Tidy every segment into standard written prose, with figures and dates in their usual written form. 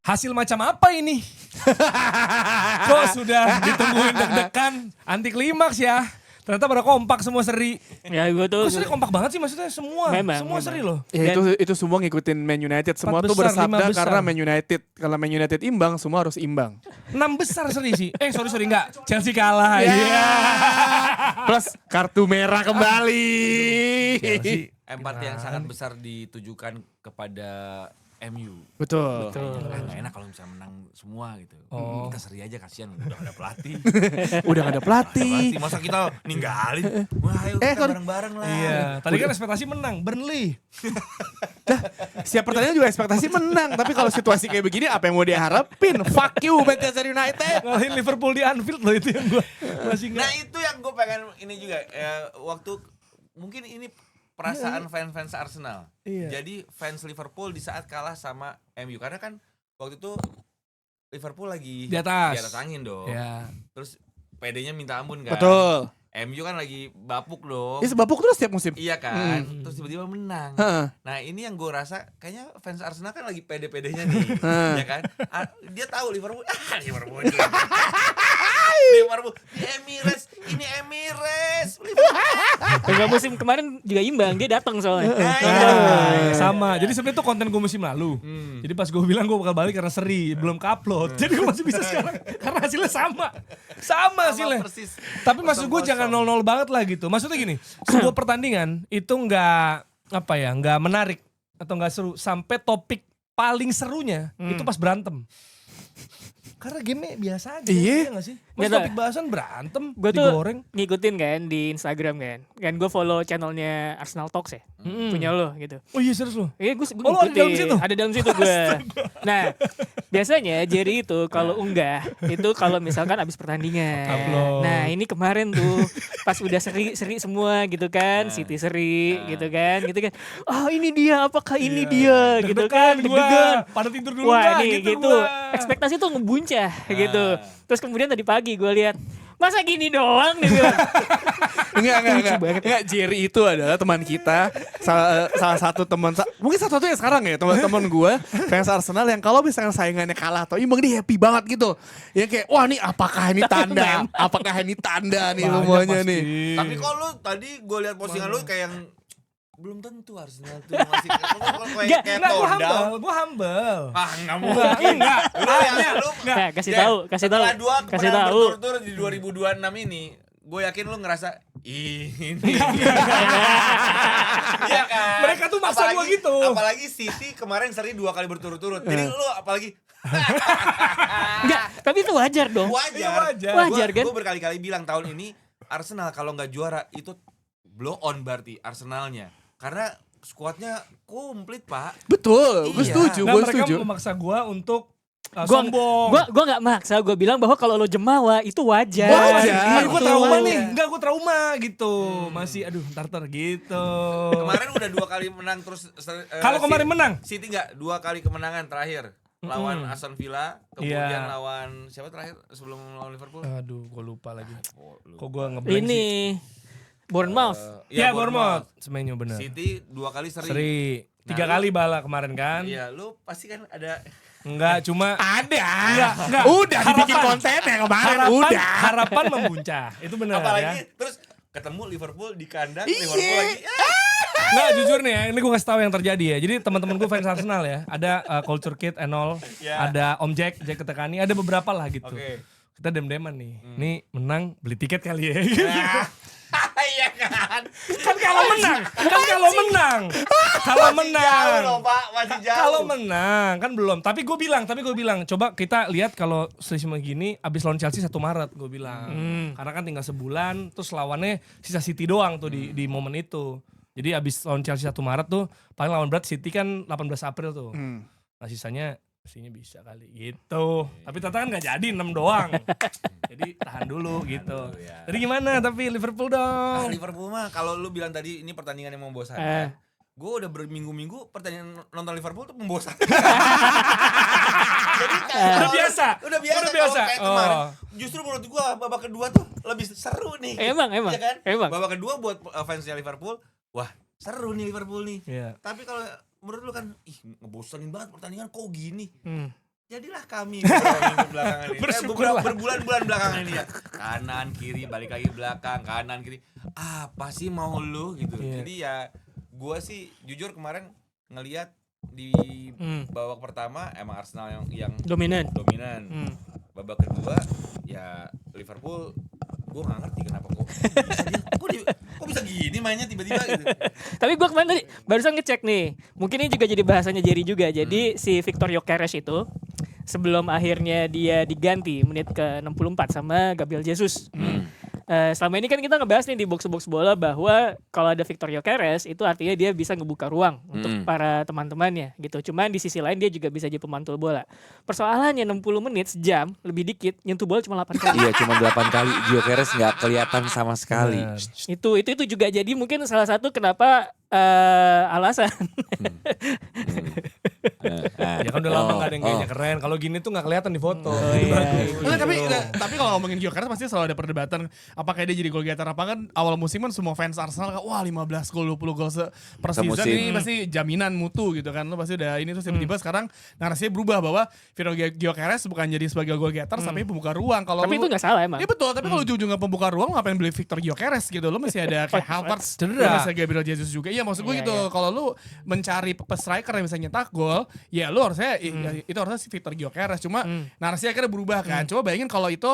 hasil macam apa ini? Kok sudah ditungguin deg-degan, anti klimaks ya. Ternyata pada kompak semua seri. Ya gue tuh. Kok seri kompak banget sih maksudnya semua Memang. seri loh. Ya, itu semua ngikutin Man United. Semua tuh besar, bersabda 5 besar. karena Man United. Kalau Man United imbang, semua harus imbang. 6 besar seri sih. Sorry enggak. Chelsea kalah. Iya. Plus kartu merah kembali. Chelsea. Empati yang sangat besar ditujukan kepada MU. Betul. Nggak enak kalau misalnya menang semua gitu. Kita seri aja, kasihan udah gak ada pelatih. Udah gak ada pelatih. Masa kita ninggalin? Wah ayo kita bareng-bareng lah. Iya. Tadi kan ekspektasi menang. Burnley. Setiap pertandingan juga ekspektasi menang. Tapi kalau situasi kayak begini apa yang mau diharapin? Fuck you Manchester United. Ngalahin Liverpool di Anfield loh itu yang gue masih Nah nggak. itu yang gue pengen ini juga. Waktu mungkin ini perasaan fans Arsenal. Iya. Jadi fans Liverpool di saat kalah sama MU. Karena kan waktu itu Liverpool lagi Di atas. angin dong. Ya. Terus PD-nya minta ampun kan. Betul. MU kan lagi bapuk dong. Ini sebabuk terus setiap musim. Iya kan. Terus tiba-tiba menang. Heeh. Nah ini yang gue rasa kayaknya fans Arsenal kan lagi pede-pedenya nih. Ya kan. Dia tahu Liverpool. Liverpool. Liverpool di Emirates. Ini Emirates. Enggak musim kemarin juga imbang, dia datang soalnya. Sama. Jadi sebenarnya itu konten gue musim lalu. Jadi pas gue bilang gue bakal balik karena seri, belum ke-upload. Jadi gue masih bisa sekarang karena hasilnya sama. Sama hasilnya. Persis. Tapi maksud gue jangan 0-0 banget lah gitu. Maksudnya gini, sebuah pertandingan itu nggak menarik atau nggak seru sampai topik paling serunya itu pas berantem. Karena game biasa aja. Iya. Nggak sih? Nggak Mas tahu. topik bahasan berantem, Gue tuh digoreng. ngikutin kan di Instagram kan. Kan gue follow channelnya Arsenal Talks ya. Punya lo gitu. Oh iya serius loh. Iya gue Oh, lo ada dalam situ? Ada dalam situ gue. Nah biasanya Jerry itu kalau unggah itu kalau misalkan abis pertandingan. Upload. Nah ini kemarin tuh pas udah seri semua gitu kan, City seri gitu kan. Oh ini dia, apakah ini dia gitu kan. Deg-degan. Pada tidur dulu Wah nggak? nih gitu. Gua. Ekspektasi tuh ngebuncah gitu. Terus kemudian tadi pagi gue lihat masa gini doang nih bilang. Enggak, Jerry itu adalah teman kita, salah satu teman, mungkin satu-satunya sekarang ya teman-teman gue fans Arsenal yang kalau misalnya saingannya kalah atau imbang dia happy banget gitu. Ya kayak wah nih apakah ini tanda nih Banyak semuanya pasti. nih. Tapi kok lu tadi gue lihat postingan lu kayak yang belum tentu Arsenal tuh masih kayak Enggak, tone down. gue humble. Enggak mungkin. Enggak. Lu Nah, kasih Dan tahu. Setelah 2 Kasih kemenangan tahu. berturut-turut di 2026 ini, gue yakin lu ngerasa ini. Iya kan? Mereka tuh maksa gua gitu. Apalagi City kemarin seri 2 kali berturut-turut. Jadi lu apalagi Enggak, tapi itu wajar dong. wajar. Kan? Gue berkali-kali bilang tahun ini Arsenal kalau nggak juara itu blow on berarti Arsenalnya. Karena skuadnya komplit, Pak. Betul, gue Iya. setuju, Nah, gue mereka setuju. memaksa gue untuk sombong. Gua nggak maksa, gue bilang bahwa kalau lo jemawa itu wajar. Wajar. Gue Gitu. trauma nih. Enggak, gue trauma gitu. Masih ntar gitu. Kemarin udah 2 kali menang terus. Kalau kemarin menang? City nggak 2 kali kemenangan terakhir. Lawan Aston Villa, kemudian Iya. lawan siapa terakhir sebelum lawan Liverpool? Aduh, gue lupa lagi. Oh, lu. Kok gue ngeblank sih? Ini Bournemouth. Ya, Bournemouth. Semenyo bener. City 2 kali seri. Seri. 3 Nah, kali bala kemarin kan? Iya, lu pasti kan ada Enggak, cuma Enggak. Udah dibikin kontennya kemarin, udah. harapan membuncah. Itu benar apalagi ya. terus ketemu Liverpool di kandang, Iya. Liverpool lagi. Nggak, jujur nih ya, ini gue kasih tahu yang terjadi ya. Jadi teman-teman gue fans Arsenal ya, ada Culture Kid and all, Ya. ada Om Jack Ketekani, ada beberapa lah gitu. Oke. Kita dem-deman nih. Nih menang, beli tiket kali ya. Iya kan? Kan kalau menang. Kalau Masih jauh loh, Pak, masih jauh. Kalau menang kan belum. Tapi gue bilang, coba kita lihat kalau selisih gini abis lawan Chelsea 1 Maret gue bilang. Karena kan tinggal sebulan, terus lawannya sisa City doang tuh di momen itu. Jadi abis lawan Chelsea 1 Maret tuh paling lawan berat City kan 18 April tuh. Nah sisanya mestinya bisa kali gitu. Tapi ternyata kan gak jadi 6 doang. Jadi tahan dulu gitu. Jadi gimana tapi Liverpool dong. Liverpool mah kalau lu bilang tadi ini pertandingan yang membosankan. Gue udah berminggu-minggu pertandingan nonton Liverpool tuh membosankan. Jadi Udah biasa. Udah biasa. Kalau kayak kemarin. Justru menurut gue babak kedua tuh lebih seru nih. Emang. Iya kan? Emang. Babak kedua buat fansnya Liverpool, wah seru nih Liverpool nih. Iya. Tapi kalau menurut lu kan, ngebosanin banget pertandingan kok gini. jadilah kami beberapa minggu belakangan ini. Bersyukurlah. Berbulan-bulan belakangan ini ya. Kanan kiri balik lagi belakang, kanan kiri. Apa sih mau lu gitu. Jadi ya gua sih jujur kemarin ngelihat di babak pertama emang Arsenal yang Dominan. Babak kedua ya Liverpool gue nggak ngerti kenapa kok bisa gini mainnya tiba-tiba gitu. Tapi gue kemarin tadi barusan ngecek nih, mungkin ini juga jadi bahasanya Jerry juga. Jadi si Victor Gyökeres itu sebelum akhirnya dia diganti menit ke 64 sama Gabriel Jesus. Selama ini kan kita ngebahas nih di box-box bola bahwa kalau ada Victor Gyökeres itu artinya dia bisa ngebuka ruang untuk para teman-temannya gitu. Cuman di sisi lain dia juga bisa jadi pemantul bola. Persoalannya 60 menit sejam lebih dikit nyentuh bola cuma 8 kali. Iya cuma 8 kali. Gyökeres nggak kelihatan sama sekali. Itu juga jadi mungkin salah satu kenapa alasan. Ya kan udah lama gak ada yang kayaknya keren. Kalau gini tuh gak kelihatan di foto. Tapi kalau ngomongin Gyökeres pasti selalu ada perdebatan apakah dia jadi gol getter apa kan. Awal musim kan semua fans Arsenal kan wah 15 gol 20 gol per season Semusim. ini pasti jaminan mutu gitu kan. Lo pasti udah ini terus tiba-tiba sekarang narasinya berubah bahwa Victor Gyökeres bukan jadi sebagai gol getter tapi pembuka ruang. Kalau Tapi itu gak salah emang. Iya betul, tapi kalau ujung-ujungnya pembuka ruang ngapain beli Victor Gyökeres gitu. Lo masih ada kayak Havertz, Cedera. masih Gabriel Jesus juga. Iya maksud gue Iya, gitu. iya. Kalau lu mencari striker yang bisa nyetak gol, ya lu harusnya itu harusnya si Victor Gyökeres. Cuma narasinya akhirnya berubah kan. Coba bayangin kalau itu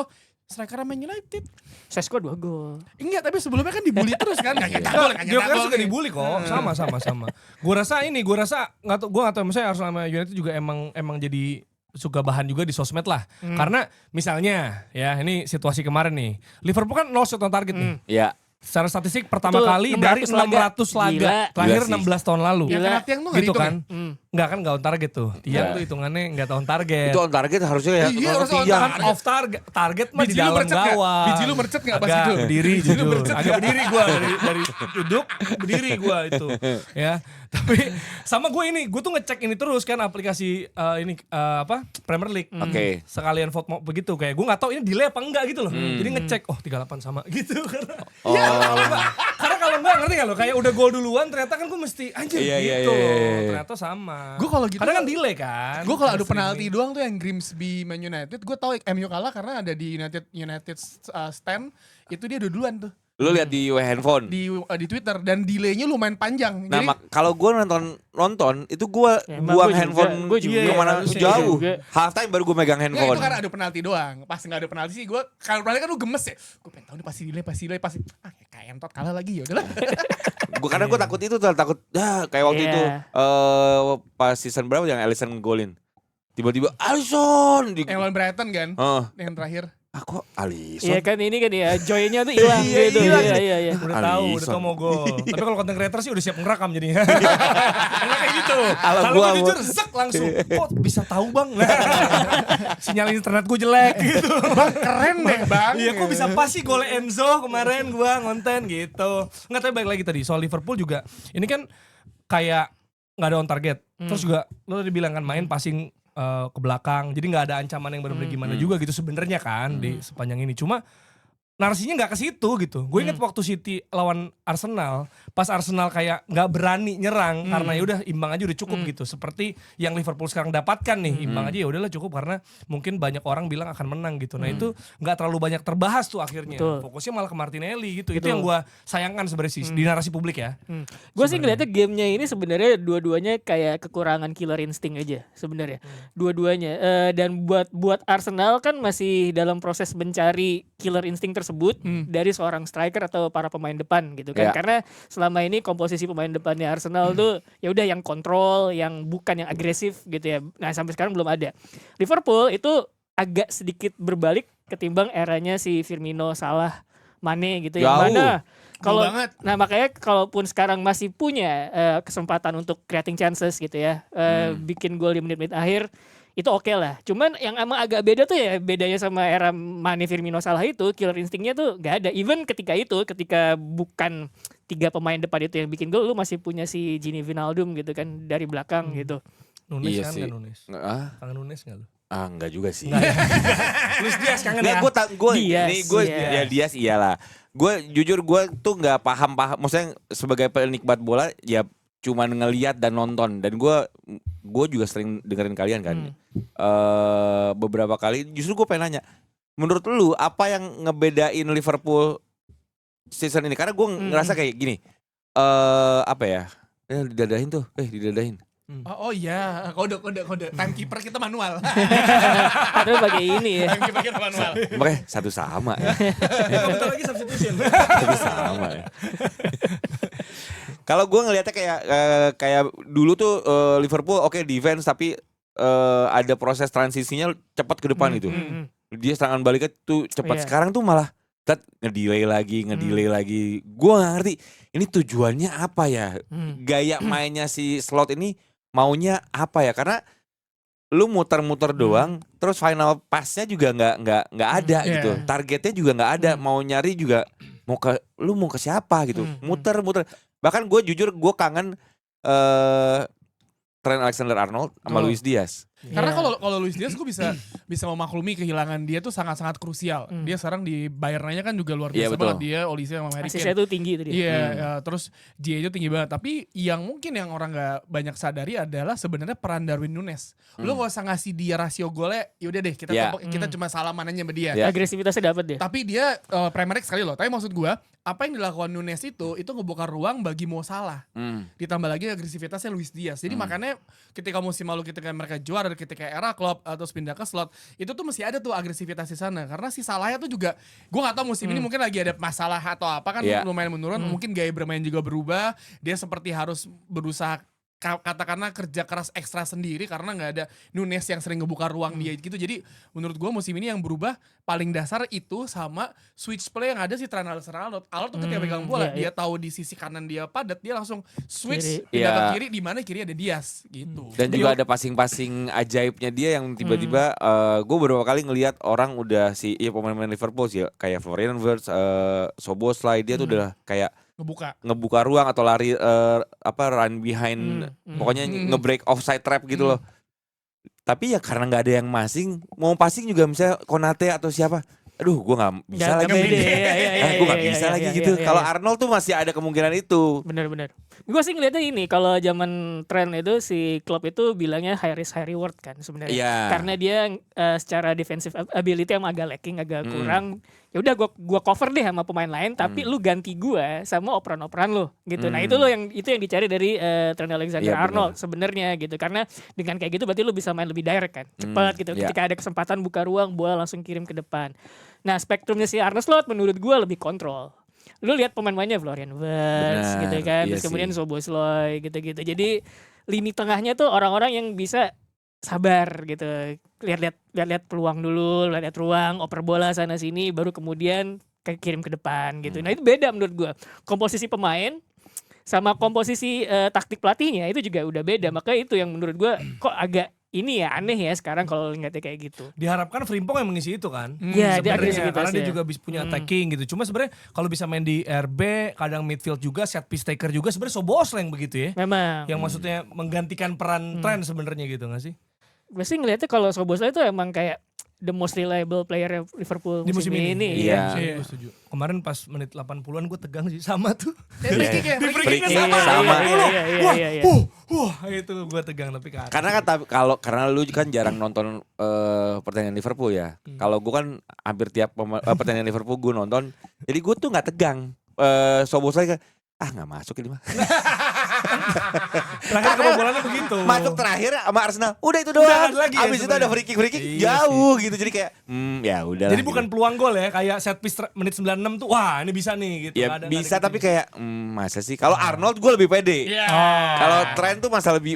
striker Man United. Saya skor 2 gol. Enggak, tapi sebelumnya kan dibully terus kan. Gak nyetak gol, gak nyetak Gyökeres gol. juga dibully kok. Sama. Gue rasa gue gak tau misalnya Arsenal sama United juga emang jadi suka bahan juga di sosmed lah. Karena misalnya ya ini situasi kemarin nih. Liverpool kan 0 shot on target nih. Ya. Secara statistik pertama Betul, kali dari 600 laga. 600 laga. Gila. Terakhir Gila sih. 16 tahun lalu. Ya karena tiang tuh gak Gitu dihitung kan. ya? Enggak kan on target tuh. Tiang tuh hitungannya enggak on target. Itu on target harusnya ya. Iya, harusnya on tiang. Kan off target, target mah di Biji lu dalam mercet nggak? gawang. Biji lu mercet nggak pas Agak itu? berdiri Biji lu jujur. mercet Agak berdiri gue dari duduk berdiri gue itu. Ya, tapi sama gue tuh ngecek ini terus kan aplikasi Premier League. Oke. Sekalian vote mau begitu kayak gue nggak tahu ini delay apa enggak gitu loh. Jadi ngecek 38 sama gitu karena karena kalau enggak ngerti nggak lo kayak udah gol duluan ternyata kan gue mesti anjir Iya, gitu. iya. Ternyata sama. Gue kalau gitu karena kan delay kan. Gue kalau adu penalti doang tuh yang Grimsby Man United, gue tahu MU kalah karena ada di United stand itu dia duluan tuh Lu lihat di handphone. di Twitter dan delaynya lumayan panjang. Nah, Jadi kalau gue nonton itu gue Ya, emang buang gua juga, handphone gua juga. kemana Harusnya jauh. juga. Half time baru gue megang ya, handphone. itu karena adu penalti doang. Pas nggak ada penalti sih gue kalau penalti kan lu gemes ya. Gue pengen tahu nih pasti delay pasti kayak entot kalah lagi ya udahlah. Gue kadang gue takut itu takut kayak waktu Iya. itu pas season berapa yang Alisson golin. Tiba-tiba Alisson Yang lawan Brighton kan yang terakhir. kok Alisson? Iya kan ini kan ya joy-nya tuh hilang gitu. Iya. Udah tahu, udah Alisson. tahu mau gol. Tapi kalau konten creator sih udah siap ngerekam jadinya. Karena kayak gitu. Kalau Kalau gua gue jujur zek langsung. Kok bisa tahu bang? Sinyal internet gue jelek gitu. Bang keren deh bang. Iya kok bisa pas sih gol Enzo kemarin gue ngonten gitu. Nggak tahu balik lagi tadi soal Liverpool juga. Ini kan kayak nggak ada on target. Terus juga lo tadi bilang kan main passing ke belakang. Jadi nggak ada ancaman yang benar-benar gimana juga gitu sebenarnya kan di sepanjang ini. Cuma narasinya nggak ke situ gitu. Gue inget waktu City lawan Arsenal, pas Arsenal kayak nggak berani nyerang karena ya udah imbang aja udah cukup gitu. Seperti yang Liverpool sekarang dapatkan nih, imbang aja ya udahlah cukup karena mungkin banyak orang bilang akan menang gitu. Nah itu nggak terlalu banyak terbahas tuh akhirnya. Betul. Fokusnya malah ke Martinelli gitu. Itu Betul. yang gue sayangkan sebenarnya sih di narasi publik ya. Gue sih ngeliatnya gamenya ini sebenarnya dua-duanya kayak kekurangan killer instinct aja sebenarnya. Dua-duanya dan buat Arsenal kan masih dalam proses mencari killer instinct tersebut dari seorang striker atau para pemain depan gitu kan. Ya. Karena selama ini komposisi pemain depannya Arsenal tuh ya udah yang kontrol, yang bukan yang agresif gitu ya. Nah, sampai sekarang belum ada. Liverpool itu agak sedikit berbalik ketimbang eranya si Firmino, Salah, Mane gitu yang Jauh. mana kalau banget. nah makanya kalaupun sekarang masih punya kesempatan untuk creating chances gitu ya, bikin gol di menit-menit akhir itu oke lah. Cuman yang emang agak beda tuh ya bedanya sama era Mane, Firmino, Salah itu killer instingnya tuh gak ada. Even ketika bukan 3 pemain depan itu yang bikin gol, lu masih punya si Gini Wijnaldum gitu kan dari belakang gitu. Nunes Iya kan sih. nggak Nunes? Ah, Kangen Nunes nggak lu? enggak juga sih. Luis Diaz kangen Nggak, ya? ya Diaz iyalah. Gue jujur gue tuh nggak paham. Maksudnya sebagai penikmat bola ya cuman ngeliat dan nonton. Dan gue juga sering dengerin kalian kan. Beberapa kali justru gue pengen nanya, menurut lu apa yang ngebedain Liverpool season ini? Karena gue ngerasa kayak gini, apa ya? Didadahin tuh, didadahin. Oh iya, kode. Timekeeper kita manual. Padahal pakai ini ya. Timekeeper kita manual. Makanya satu sama ya. Bentar lagi substitution. Satu sama ya. Kalau gue ngelihatnya kayak dulu tuh Liverpool oke defense tapi ada proses transisinya cepat ke depan gitu. Dia serangan baliknya tuh cepat. Sekarang tuh malah ngedelay lagi. Gue gak ngerti ini tujuannya apa ya. Gaya mainnya si Slot ini maunya apa ya? Karena lu muter-muter doang, terus final pass-nya juga nggak ada gitu. Targetnya juga nggak ada. Mau nyari juga mau ke siapa gitu. Muter. Bahkan gue jujur gue kangen Trent Alexander-Arnold sama Luis Diaz. Karena kalau Luis Diaz gue bisa memaklumi kehilangan dia tuh sangat-sangat krusial. Dia sekarang di Bayern-nya kan juga luar biasa banget, dia Olise sama Harry Kane. Asisnya tuh tinggi tadi. Iya, terus J-nya tinggi banget. Tapi yang mungkin yang orang gak banyak sadari adalah sebenarnya peran Darwin Núñez. Lu gak usah ngasih dia rasio golnya, yaudah deh kita cuma salaman aja sama dia. Agresivitasnya dapat dia. Tapi dia Premier League sekali loh. Tapi maksud gue, apa yang dilakukan Núñez itu ngebuka ruang bagi Mo Salah. Ditambah lagi agresivitasnya Luis Diaz. Jadi makanya ketika musim lalu ketika mereka juara, ketika era Klopp atau pindah ke Slot, itu tuh mesti ada tuh agresivitas di sana. Karena si Salahnya tuh juga, gue gak tahu musim ini mungkin lagi ada masalah atau apa kan lumayan menurun. Mungkin gaya bermain juga berubah. Dia seperti harus berusaha katakanlah kerja keras ekstra sendiri karena nggak ada Núñez yang sering ngebuka ruang dia gitu. Jadi menurut gue musim ini yang berubah paling dasar itu sama switch play yang ada si Trent Alexander-Arnold. Tuh ketika pegang bola dia tahu di sisi kanan dia padat, dia langsung switch pindah ke kiri, di mana kiri ada Diaz gitu. Dan juga ada passing-passing ajaibnya dia yang tiba-tiba gue beberapa kali ngelihat orang udah pemain-pemain Liverpool sih kayak Florian Wirtz, Szoboszlai, dia tuh udah kayak ngebuka ruang atau lari run behind, pokoknya nge-break offside trap gitu loh. Tapi ya karena nggak ada yang mau passing juga misalnya Konate atau siapa, aduh gue nggak bisa lagi, gue nggak bisa lagi gitu. Kalau Arnold tuh masih ada kemungkinan itu. Benar. Gue sih ngeliatnya ini, kalau zaman Trent itu si Klopp itu bilangnya high risk high reward kan sebenarnya. Karena dia secara defensive ability yang agak lacking, agak kurang. Ya udah gua cover deh sama pemain lain, tapi lu ganti gua sama operan-operan lu gitu. Nah, itu yang dicari dari Trent Alexander-Arnold sebenarnya gitu. Karena dengan kayak gitu berarti lu bisa main lebih direct kan. Cepat gitu. Ketika ada kesempatan buka ruang, bola langsung kirim ke depan. Nah, spektrumnya si Arne Slot menurut gua lebih kontrol. Lu lihat pemain-pemainnya Florian Wirtz gitu kan. Terus kemudian Szoboszlai gitu-gitu. Jadi lini tengahnya tuh orang-orang yang bisa sabar gitu, lihat peluang dulu, lihat ruang, oper bola sana sini, baru kemudian kirim ke depan gitu. Nah itu beda menurut gue, komposisi pemain sama komposisi taktik pelatihnya itu juga udah beda. Makanya itu yang menurut gue kok agak ini ya aneh ya sekarang kalau lihatnya kayak gitu. Diharapkan Frimpong yang mengisi itu kan. Iya, karena dia juga bisa punya attacking gitu. Cuma sebenarnya kalau bisa main di RB, kadang midfield juga, set piece taker juga, sebenarnya Szoboszlai yang begitu ya. Memang. Yang maksudnya menggantikan peran Trent sebenarnya gitu nggak sih? Gue sih ngeliatnya kalau Szoboszlai itu emang kayak the most reliable player Liverpool di musim ini. Iya. Gue setuju. Kemarin pas menit 80-an gue tegang sih sama tuh. Free kick sama. Wah, itu gue tegang tapi kan. Karena lu kan jarang nonton pertandingan Liverpool ya. Kalau gue kan hampir tiap pertandingan Liverpool gue nonton. Jadi gue tuh nggak tegang. Szoboszlai nggak masuk ini mah. Terakhir kebobolannya begitu. Masuk terakhir sama Arsenal. Udah itu doang. Abis itu ada free kick jauh gitu. Jadi kayak ya udah. Jadi bukan peluang gol ya, kayak set piece menit 96 tuh wah ini bisa nih gitu. Ya bisa tapi kayak masa sih. Kalau Arnold gue lebih pede. Kalau Trent tuh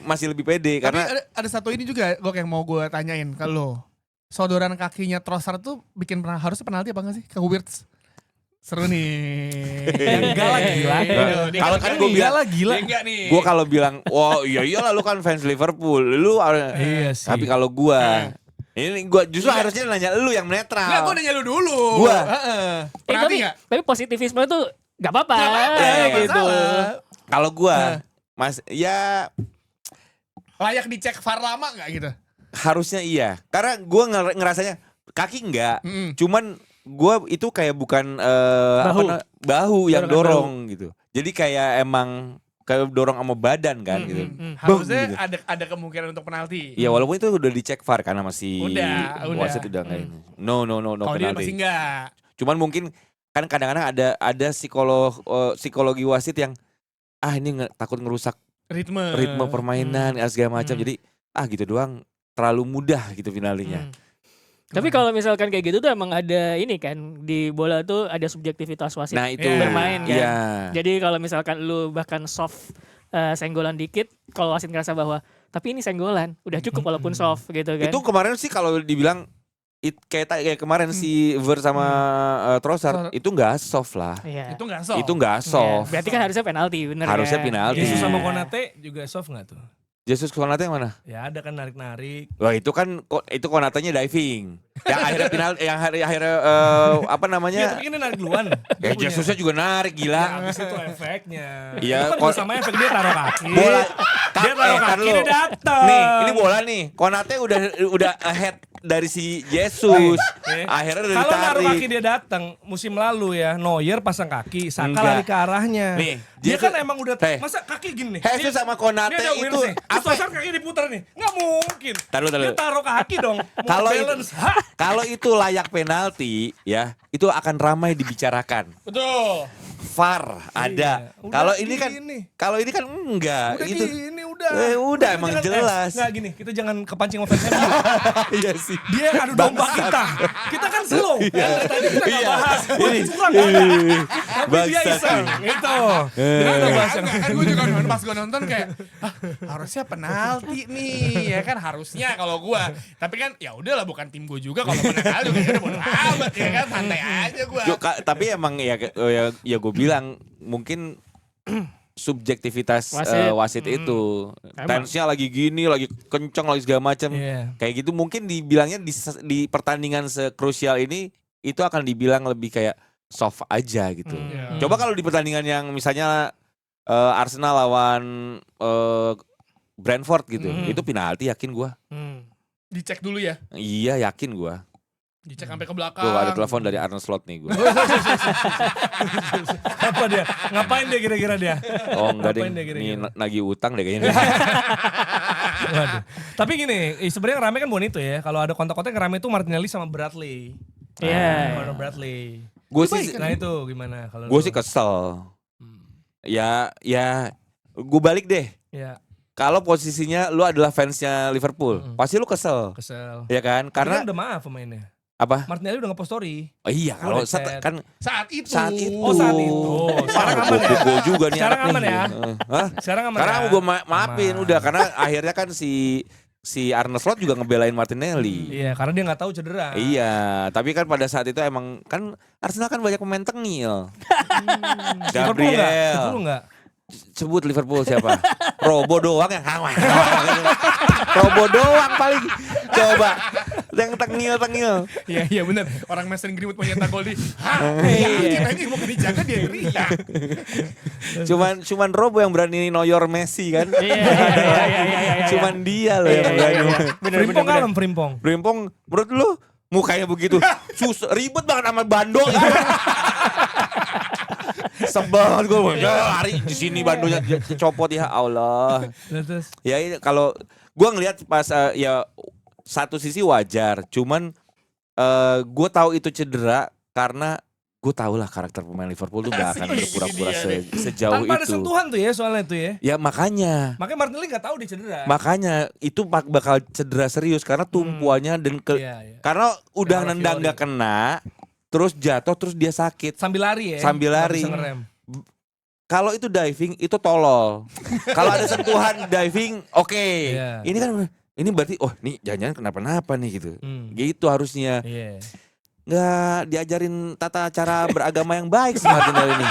masih lebih pede. Tapi karena ada satu ini juga yang mau gue tanyain ke lo. Sodoran kakinya Trossard tuh bikin harusnya penalti apa gak sih ke Wirtz? Seru nih. Enggak lah gila. Kalau kan gue bilang gila. Gue kalau bilang, wah iyalah lu kan fans Liverpool, lu iya sih. Tapi kalau gue justru harusnya nanya lu yang netral. Enggak, gue nanya lu dulu. Gue. Tapi positivisme tuh gak apa-apa gitu. Kalau gue, mas ya layak dicek VAR lama gak gitu? Harusnya iya. Karena gue ngerasanya kaki enggak, cuman gue itu kayak bukan bahu yang dorong gitu. Jadi kayak emang kayak dorong sama badan kan gitu. Harusnya gitu. ada kemungkinan untuk penalti. Ya walaupun itu udah dicek VAR karena masih Udah. wasit udah enggak ini. No Kalau dia masih penalti. enggak. Cuman mungkin kan kadang-kadang ada psikologi wasit yang ini takut ngerusak ritme permainan segala macam. Jadi gitu doang terlalu mudah gitu finalinya. Tapi kalau misalkan kayak gitu tuh emang ada ini kan di bola tuh ada subjektivitas wasit Nah itu bermain kan. Iya. Jadi kalau misalkan lu bahkan soft senggolan dikit, kalau wasit ngerasa bahwa tapi ini senggolan, udah cukup walaupun soft gitu kan. Itu kemarin sih kalau dibilang kayak kemarin si Ver sama Trossard itu nggak soft lah. Iya. Itu enggak soft. Itu nggak Iya. soft. Berarti kan harusnya penalti, bener Harusnya kan? penalti. Jesus Iya. sama Konate juga soft nggak tuh? Jesus Konate yang mana? Ya ada kan narik-narik. Wah itu kan itu Konatenya diving. Yang akhirnya penalti, yang akhirnya apa Ya namanya? tapi ini narik duluan. Ya Jesusnya juga narik Ya, gila. abis itu efeknya. Iya, Itu kan juga sama efek dia taruh kaki. Bola Dia taruh kaki, dia datang. Nih, ini bola nih. Konate udah ahead dari si Jesus. Akhirnya udah Kalau naruh kaki ditarik. dia datang musim lalu ya, Neuer pasang kaki, Saka Enggak. lari ke arahnya. Nih, dia Jesus- kan emang udah Masa kaki gini nih. Jesus sama Konate Ini ada itu wheels nih. Terus apa? Trossard kaki diputar nih. Nggak mungkin. Taruh. Dia taruh kaki dong. Mau Kalau itu, balance. Hah? kalau itu layak penalti ya, itu akan ramai dibicarakan. Betul. VAR ada. Udah Kalau ini kan gini. kalau ini kan enggak Udah gitu. gini udah. Udah Kita emang jangan- jelas. Nggak gini, kita jangan kepancing offense MU. Iya sih. Dia yang adu domba kita. Kita kan slow. Kan dari tadi kita nggak Iya. bahas. Wah, curang nggak ada. Tapi dia Bangsat. iseng. Gitu. Kita udah bahas yang Kan gue juga pas gue nonton kayak harusnya penalti nih ya kan harusnya kalau gue. Tapi kan ya udahlah bukan tim gue juga kalau penalti juga ya udah bodo amat ya kan santai aja gue. Tapi emang ya gue bilang mungkin subjektivitas wasit itu. Emang. Tensnya lagi gini, lagi kenceng, lagi segala macam. Iya. Kayak gitu mungkin dibilangnya di pertandingan sekrusial ini itu akan dibilang lebih kayak soft aja gitu. Coba kalau di pertandingan yang misalnya Arsenal lawan Brentford gitu, itu penalti yakin gua. Dicek dulu ya. Iya yakin gua. Dicek sampai ke belakang. Gua ada telepon dari Arne Slot nih gua. Apa dia? Ngapain dia kira-kira dia? Oh enggak deh, Ngapain dia ini kira-kira? nagih utang deh kayaknya. Waduh. Tapi gini, sebenarnya rame kan bukan itu ya. Kalau ada kontak-kontak yang rame itu Martinelli sama Bradley. Iya. Conor Bradley. Gue sih, Nah itu gimana kalau gue lu? sih kesel. Ya, gue balik deh. Ya, Kalau posisinya lu adalah fansnya Liverpool, pasti lu kesel, kesel. ya kan? Karena Karena udah maaf pemainnya. apa? Martinelli udah nge-post story. Oh iya, kalau Udah chat. kan Saat itu. saat itu. Oh, saat itu. Sekarang aman ya? Gol juga nih Sekarang anak aman nih. ya? Hah? Sekarang aman Karena ya? gue maafin Aman. udah karena akhirnya kan si Arne Slot juga ngebelain Martinelli. Iya, karena dia nggak tahu cedera. Iya, tapi kan pada saat itu emang kan Arsenal kan banyak pemain tengil. Liverpool nggak? Gabriel. Liverpool nggak? Sebut Liverpool siapa? Robo doang yang Robo doang paling. Coba yang tengil. Iya benar. Orang Mason Greenwood mau nyetak gol di. Iya. Ini mau dijaga dia teriak. Cuman Robo yang berani noyor Messi kan. Iya. Cuman dia loh yang berani. Frimpong kalem, Frimpong. Brimpong menurut lu mukanya begitu ribet banget sama Bando. Sebel gue lari di sini Bandonya copot ya Allah. Terus, Ya kalau gue ngelihat pas ya satu sisi wajar, cuman gue tahu itu cedera karena gue tahu lah karakter pemain Liverpool tuh gak akan berpura-pura sejauh tanpa ada itu. sentuhan tuh ya soalnya tuh ya. Ya makanya Makanya Martinelli nggak tahu dia cedera. itu bakal cedera serius karena tumpuannya dan Iya. karena udah Kayak nendang Fiori. gak kena, terus jatuh terus dia sakit. Sambil lari ya. Sambil Nggak lari. bisa ngerem. Kalau itu diving itu tolol. Kalau ada sentuhan diving oke. Iya. Ini kan ini berarti nih jangan-jangan kenapa-napa nih gitu. Hmm. Gitu harusnya. Iya. Nggak diajarin tata cara beragama yang baik sih Martinelli ini.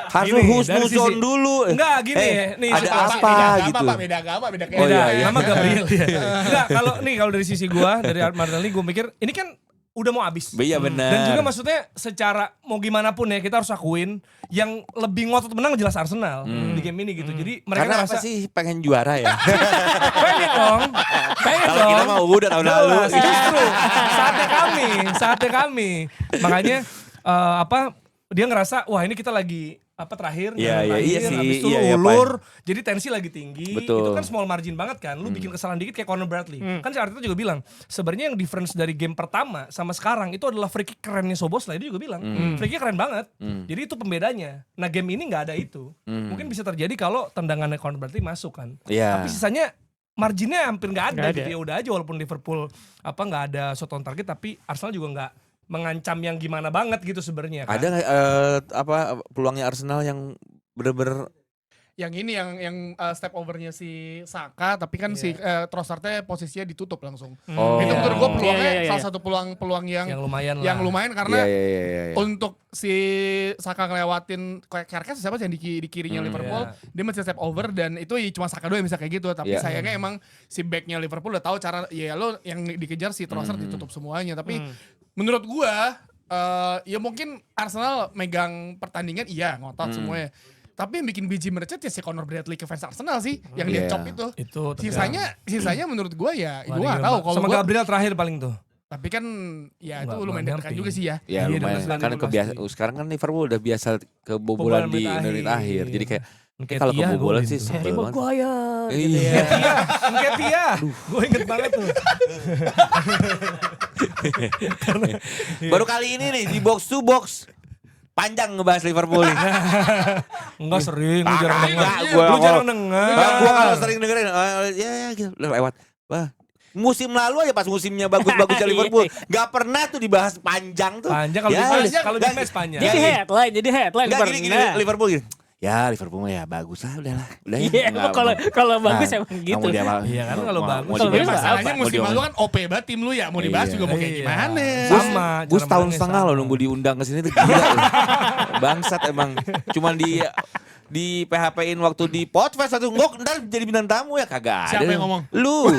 Harus Gini, dari husnuzon sisi- dulu. Enggak, gini ya. Nih, ada situasi- apa Beda gitu. agama, Pak, beda agama, beda Oh, iya, iya. Nama Gabriel ya. Enggak, kalau dari sisi gua, dari Martinelli gua mikir ini kan udah mau habis. Iya benar. Dan juga maksudnya secara mau gimana pun ya kita harus akuin yang lebih ngotot menang jelas Arsenal di game ini gitu. Jadi mereka Karena ngerasa apa sih pengen juara ya? pengen dong. Pengen Kalau dong. kita mah udah tahun lalu. Jelas, justru saatnya kami. Makanya dia ngerasa wah ini kita lagi terakhir, Iya, iya, iya sih. habis itu Iya, lu iya, ulur, jadi tensi lagi tinggi. Betul. Itu kan small margin banget kan. Lu bikin kesalahan dikit kayak Conor Bradley. Kan si Arteta juga bilang, sebenarnya yang difference dari game pertama sama sekarang itu adalah free kick kerennya Szoboszlai. Dia juga bilang, free kick keren banget. Jadi itu pembedanya. Nah, game ini nggak ada itu. Mungkin bisa terjadi kalau tendangannya Conor Bradley masuk kan. Iya. Tapi sisanya marginnya hampir nggak ada Nggak gitu. Ya udah aja walaupun Liverpool nggak ada shot on target, tapi Arsenal juga nggak mengancam yang gimana banget gitu sebenarnya kan. Ada nggak peluangnya Arsenal yang bener-bener Yang ini yang step overnya si Saka, tapi kan si Trossard-nya posisinya ditutup langsung. Oh. Itu menurut gue peluangnya Iya. salah satu peluang yang lumayan lah. yang lumayan karena Iya. untuk si Saka ngelewatin kayak Kerkes siapa sih yang di kirinya Liverpool, dia masih step over dan itu cuma Saka doang yang bisa kayak gitu. Tapi Iya. sayangnya emang si backnya Liverpool udah tahu cara lo yang dikejar si Trossard ditutup semuanya. Tapi menurut gua ya mungkin Arsenal megang pertandingan ngotot semuanya. Tapi yang bikin biji mercet ya si Conor Bradley ke fans Arsenal sih yang dia Iya. chop itu. Itu Sisanya menurut gua ya Wah, gua dia gak tahu kalau sama gua, Gabriel terakhir paling tuh. tapi kan ya itu Nggak lumayan deg-degan nyampe. juga sih ya. Ya Iya, lumayan. dengan Karena sembilan sekarang kan Liverpool udah biasa kebobolan di menit akhir. Jadi kayak kalau Nketiah kebobolan golin sih tuh. sebel Harry banget. Maguire gitu Iya. ya. Nketiah. Gue inget banget tuh. Baru kali ini nih di box to box panjang ngebahas Liverpool nih. Enggak sering, lu jarang denger. Enggak, gua Lu jarang kalau- denger. Gua kalau sering dengerin ya gitu udah lewat. Wah, musim lalu aja pas musimnya bagus-bagusnya Liverpool nggak pernah tuh dibahas panjang tuh. Panjang kalau Ya, di match, kalau di nggak- match panjang. Jadi Nggak, headline Enggak gini pernah. Liverpool gini. Ya Liverpool mah ya bagus lah udahlah. Udah ya. Iya, Nggak- kalau bagus Nah, emang gitu. mau dia apa- Iya kan, kalau mau- bagus. mau Kalau dibahas bagus apa? Masalahnya Mau musim dibahas- lalu kan OP banget tim lu ya, mau dibahas Iya. juga mau kayak Iya. gimana. Sama. Gue cara setahun menangnya setengah sama. loh nunggu diundang ke sini tuh gila. Loh. Bangsat emang. Cuman di PHP-in waktu di Podfest satu ntar jadi bintang tamu ya kagak ada. Siapa yang ngomong? Lu.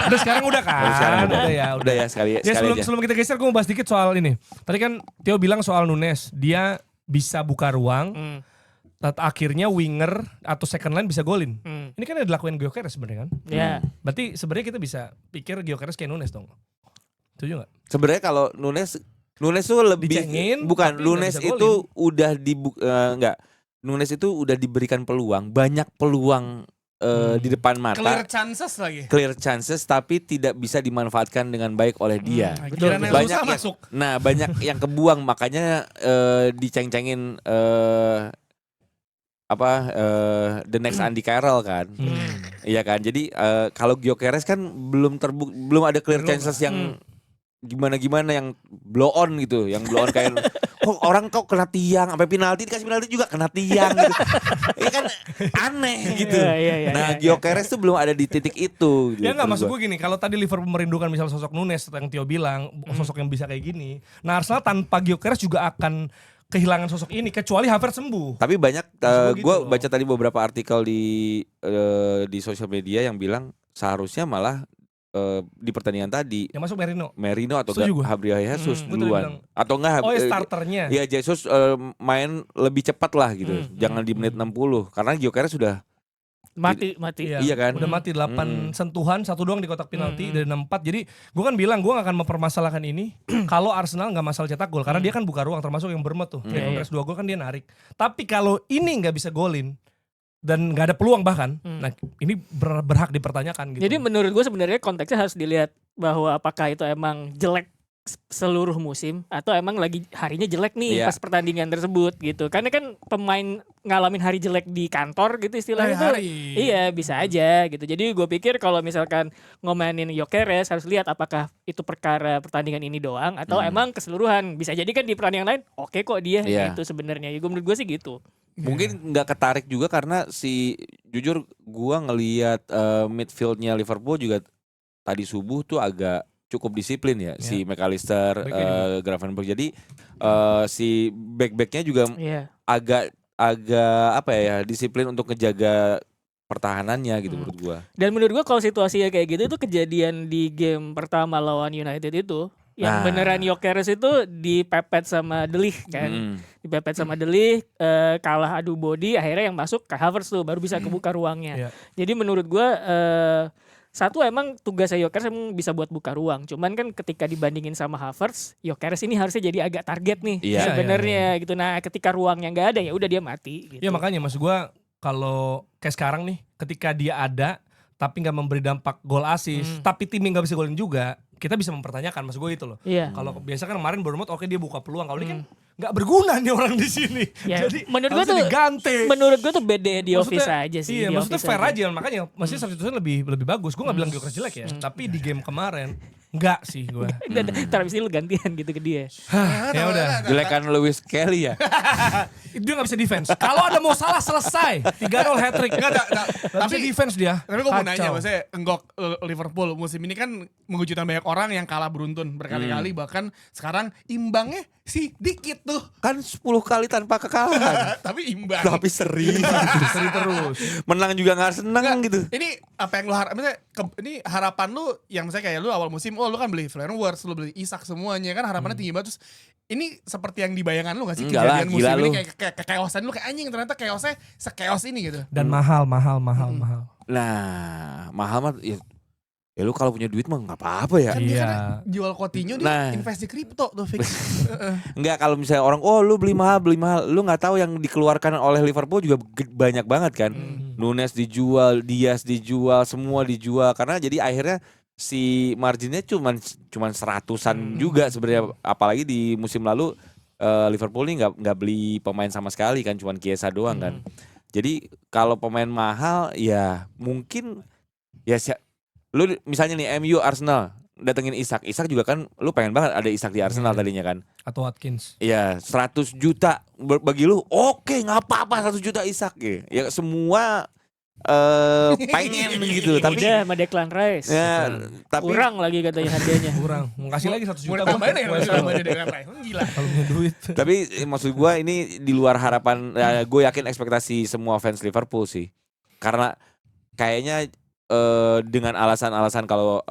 Udah sekarang udah kan. Oh, sekarang udah. Udah Ya sekali Ya sekali aja. sebelum kita geser gue mau bahas dikit soal ini. Tadi kan Theo bilang soal Nunes, dia bisa buka ruang. Akhirnya winger atau second line bisa golin. Ini kan yang dilakuin Gyökeres sebenarnya kan. Ya. Berarti sebenarnya kita bisa pikir Gyökeres kayak Nunes dong. Setuju gak? Sebenarnya kalau Nunes tuh lebih Dicengin, bukan tapi Nunes nggak bisa itu udah enggak. Nunes itu udah diberikan peluang, banyak peluang di depan mata. Clear chances tapi tidak bisa dimanfaatkan dengan baik oleh dia. Betul. Banyak Susah yang- masuk. Nah, banyak yang kebuang makanya diceng-cengin the next Andy Carroll kan. Iya kan. Jadi kalau Gyökeres kan belum ada clear chances yang gimana yang blow on gitu, yang blow on kayak orang kok kena tiang, sampai dikasih penalti juga kena tiang gitu. Iya kan aneh gitu. Iya, Nah, iya. Gyökeres tuh belum ada di titik itu. Ya nggak, maksud gua. gue gini, kalau tadi Liverpool merindukan misal sosok Nunes yang Theo bilang, sosok yang bisa kayak gini. Nah Arsenal tanpa Gyökeres juga akan kehilangan sosok ini kecuali Havertz sembuh. Tapi banyak Maksud gua gue gitu loh. baca tadi beberapa artikel di sosial media yang bilang seharusnya malah di pertandingan tadi Yang masuk Merino. Merino atau Setuju gua. Gabriel Jesus Gua tadi duluan bilang. atau enggak Oh ya starternya. ya Jesus main lebih cepat lah gitu. Jangan di menit 60 karena Gyökeres sudah Mati. Iya kan? Udah mati 8 sentuhan, 1 doang di kotak penalti dari 6-4. Jadi gue kan bilang gue gak akan mempermasalahkan ini kalau Arsenal gak masalah cetak gol. Karena dia kan buka ruang, termasuk yang Bournemouth tuh. Gyökeres 2 gol kan dia narik. Tapi kalau ini gak bisa golin dan gak ada peluang bahkan, nah ini berhak dipertanyakan gitu. Jadi menurut gue sebenarnya konteksnya harus dilihat bahwa apakah itu emang jelek seluruh musim atau emang lagi harinya jelek nih Iya. pas pertandingan tersebut gitu. Karena kan pemain ngalamin hari jelek di kantor gitu istilahnya tuh. Hari-hari. Iya, bisa aja gitu. Jadi gue pikir kalau misalkan ngomainin Gyökeres harus lihat apakah itu perkara pertandingan ini doang atau emang keseluruhan. Bisa jadi kan di pertandingan lain oke kok dia Iya. gitu sebenarnya. Ya, menurut gue sih gitu. mungkin nggak ketarik juga karena jujur gua ngelihat midfieldnya Liverpool juga tadi subuh tuh agak cukup disiplin ya si McAllister, Gravenberch. Jadi si back-backnya juga Iya. agak apa ya disiplin untuk ngejaga pertahanannya gitu menurut gua. Dan menurut gua kalau situasinya kayak gitu itu kejadian di game pertama lawan United itu yang Nah. beneran Gyökeres itu dipepet sama De Ligt kan. Dipepet sama De Ligt, kalah adu body, akhirnya yang masuk ke Havertz tuh baru bisa kebuka ruangnya. Iya. Jadi menurut gua Satu emang tugasnya Gyökeres emang bisa buat buka ruang. Cuman kan ketika dibandingin sama Havertz, Gyökeres ini harusnya jadi agak target nih Iya. sebenarnya gitu. Nah, ketika ruangnya nggak ada ya udah dia mati gitu. Ya makanya maksud gue kalau kayak sekarang nih ketika dia ada tapi nggak memberi dampak gol assist, tapi timnya nggak bisa golin juga, kita bisa mempertanyakan maksud gue itu loh. Iya. Kalau biasa kan kemarin Bournemouth oke dia buka peluang, kalau ini kan nggak berguna nih orang di sini. Ya, Jadi menurut gue harusnya tuh diganti. menurut gue tuh beda di office Maksudnya- aja sih. Iya, di maksudnya office fair aja, makanya maksudnya substitution lebih bagus. Gue nggak bilang Gyökeres jelek ya, tapi di game kemarin enggak sih gue. Dan ntar abis ini lu gantian gitu ke dia. Ya udah. Jelekan Lewis Kelly ya. Dia nggak bisa defense. Kalau ada mau salah selesai. 3-0 hat-trick. Nggak bisa tapi defense dia. Tapi gue mau nanya, Kacau. maksudnya enggak Liverpool musim ini kan mengejutkan banyak orang yang kalah beruntun berkali-kali, bahkan sekarang imbangnya sih dikit tuh, Kan 10 kali tanpa kekalahan. tapi imbang. Tapi seri. Seri terus. Menang juga gak seneng gitu. Ini apa yang lu harap? Misalnya ini harapan lu yang misalnya kayak lu awal musim, lu kan beli Florentworth, lu beli Isak semuanya kan harapannya tinggi banget. Terus ini seperti yang dibayangkan lu gak sih Enggak lah, kejadian musim gila ini lu. kayak kekeosan lu kayak anjing ternyata chaosnya sekeos ini gitu. Dan mahal. Nah, mahal mah ya lu kalau punya duit mah gak apa-apa ya. Kan Iya. biasanya jual Coutinho dia Nah. invest di kripto tuh fix. Enggak, kalau misalnya orang lu beli mahal, lu nggak tahu yang dikeluarkan oleh Liverpool juga banyak banget kan. Nunes dijual, Diaz dijual, semua dijual karena jadi akhirnya si marginnya cuman seratusan juga sebenarnya, apalagi di musim lalu Liverpool ini nggak beli pemain sama sekali kan, cuman Chiesa doang kan. Jadi kalau pemain mahal ya mungkin ya lu misalnya nih MU Arsenal datengin Isak juga kan lu pengen banget ada Isak di Arsenal tadinya kan. Atau Watkins. Iya, 100 juta bagi lu. Oke, nggak apa-apa 100 juta Isak ya. Ya semua pengen gitu, tapi Udah sama Declan Rice. ya, tapi Kurang lagi katanya harganya. Kurang. Mau kasih lagi 100 Mau juta. ditambahin ya gua. namanya dengan lain. Gila. Kalau punya duit. tapi maksud gua ini di luar harapan. Gue yakin ekspektasi semua fans Liverpool sih. Karena kayaknya dengan alasan-alasan kalau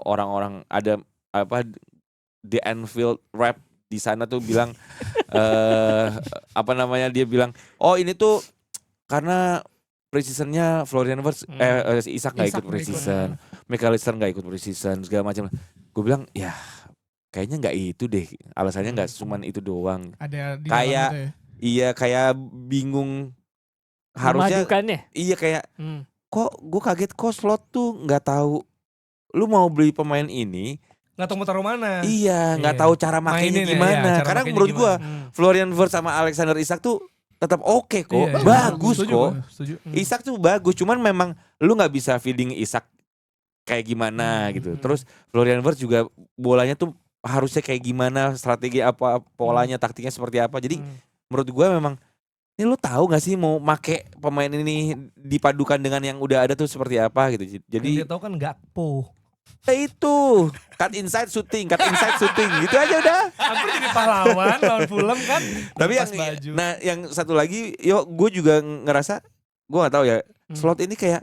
orang-orang ada apa di Anfield rap di sana tuh bilang apa namanya, dia bilang ini tuh karena pre-seasonnya Florian Wirtz Isak nggak ikut pre-season, McAllister nggak ikut pre-season segala macam. Gue bilang ya kayaknya nggak itu deh, alasannya nggak cuman itu doang. Ada di Kayak- dalam itu ya. Iya, kayak bingung harusnya. Memajukannya. Iya, kayak Hmm. kok gue kaget kok Slot tuh nggak tahu lu mau beli pemain ini. Nggak tahu mau taruh mana. Iya, nggak Iya. tahu cara makainya Mainin ya, gimana. iya, cara Karena makainya menurut gua gimana. Florian Wirtz sama Alexander Isak tuh tetap oke kok, Iya, iya. bagus Setuju kok. gua, setuju. Isak tuh bagus, cuman memang lu nggak bisa feeding Isak kayak gimana gitu. Terus Florian Wirtz juga bolanya tuh harusnya kayak gimana, strategi apa, polanya, taktiknya seperti apa. Jadi menurut gua memang ini lu tahu nggak sih mau make pemain ini dipadukan dengan yang udah ada tuh seperti apa gitu. Yang Jadi dia tahu kan Gakpo. itu cut inside shooting gitu aja udah. Hampir jadi pahlawan lawan Fulham kan. Tapi yang lepas baju. yang satu lagi, gue juga ngerasa, gue nggak tahu ya, Slot ini kayak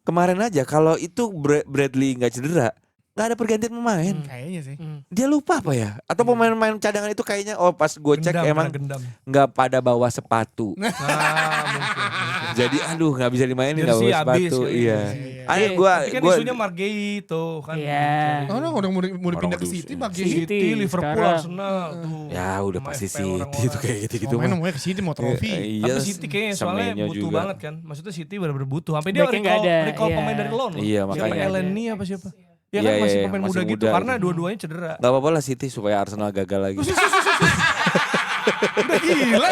kemarin aja kalau itu Bradley nggak cedera, nggak ada pergantian pemain. Kayaknya sih. Dia lupa apa ya? Atau pemain-pemain cadangan itu kayaknya pas gue cek Gendam, emang kena gendam. nggak pada bawa sepatu. Nah, mungkin. Jadi aduh nggak bisa dimainin nggak Jersey bawa sepatu. habis kali. Iya. Ayo Iya. gue Tapi kan isunya Margay tuh kan. Iya. Oh, udah mau dipindah ke Orang City modus, pakai City. City, Liverpool, sekarang. Arsenal tuh. ya udah Sama pasti FPL City orang-orang. itu kayak gitu-gitu main mah. mau ke City mau trofi. Iya, Tapi City kayaknya soalnya Semenyo butuh juga. banget kan. Maksudnya City benar-benar butuh. Sampai dia Backnya nggak ada, recall iya. pemain dari loan loh. Iya, Siapa makanya. Elneny apa siapa? Ya Iya, kan iya, masih iya, pemain masih muda gitu muda karena gitu. dua-duanya cedera. Gak apa-apa lah City supaya Arsenal gagal lagi. Udah gila.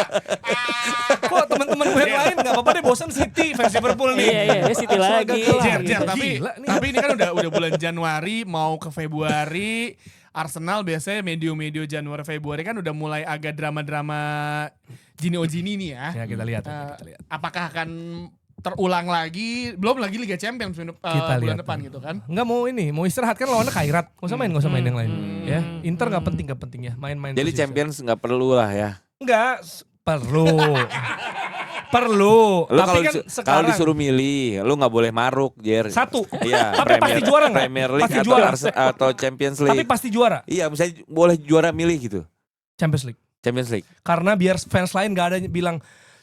Kok teman-teman gue yang lain gak apa-apa deh bosan City fans Liverpool nih. Iya, City Arsenal lagi. gagal Jer, lagi. Jer, tapi Gila nih. tapi ini kan udah bulan Januari mau ke Februari. Arsenal biasanya medio Januari Februari kan udah mulai agak drama-drama Gini nih ya. Ya kita lihat. Eh, apakah akan terulang lagi? Belum lagi Liga Champions Kita bulan lihat. depan gitu kan. Enggak mau ini, mau istirahat kan lawannya Kairat. Gak usah main yang lain. Ya, Inter gak penting ya. Main-main. Jadi terus bisa. Champions nggak perlu lah ya. Enggak, perlu. Perlu. Lu Tapi kalau kan kalau sekarang disuruh milih, lu nggak boleh maruk, Jer. satu. Iya, Tapi pasti juara nggak? Premier League Pasti atau, juara. atau Champions Tapi League. pasti juara Iya, misalnya boleh juara milih gitu. Champions League. Champions League. Karena biar fans lain gak ada yang bilang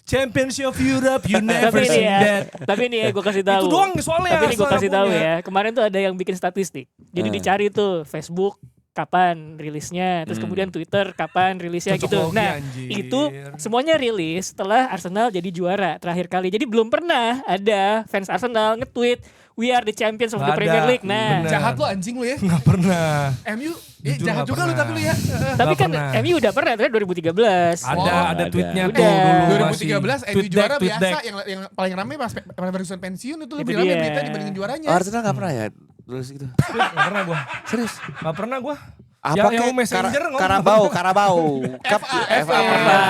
Championship of Europe, you never Tapi ini seen ya, that. tapi ini ya gue kasih tahu. Itu doang soalnya. Tapi ini gue Arsenal kasih tahu punya. ya. Kemarin tuh ada yang bikin statistik. Jadi dicari tuh Facebook kapan rilisnya, terus kemudian Twitter kapan rilisnya Cocok gitu. logi, Nah, anjir. itu semuanya rilis setelah Arsenal jadi juara terakhir kali. Jadi belum pernah ada fans Arsenal nge-tweet we are the champions of the Nggak Premier ada. League. Nah, Bener. Jahat lu anjing lu ya. Nggak pernah. MU Jujur jahat nggak juga lu pernah. tapi lu ya. tapi Nggak kan pernah. MU udah pernah kan 2013. Ada ada. tweetnya Udah. tuh dulu 2013 masih. MU juara Tweet biasa deck. yang paling rame pas Ferguson pensiun itu Itu lebih rame dia. berita dibandingin juaranya. Arsenal gak pernah ya terus gitu. Nggak pernah gue. Serius? Nggak pernah gue. Apa yang messenger ngomong. Karabau. FA pernah.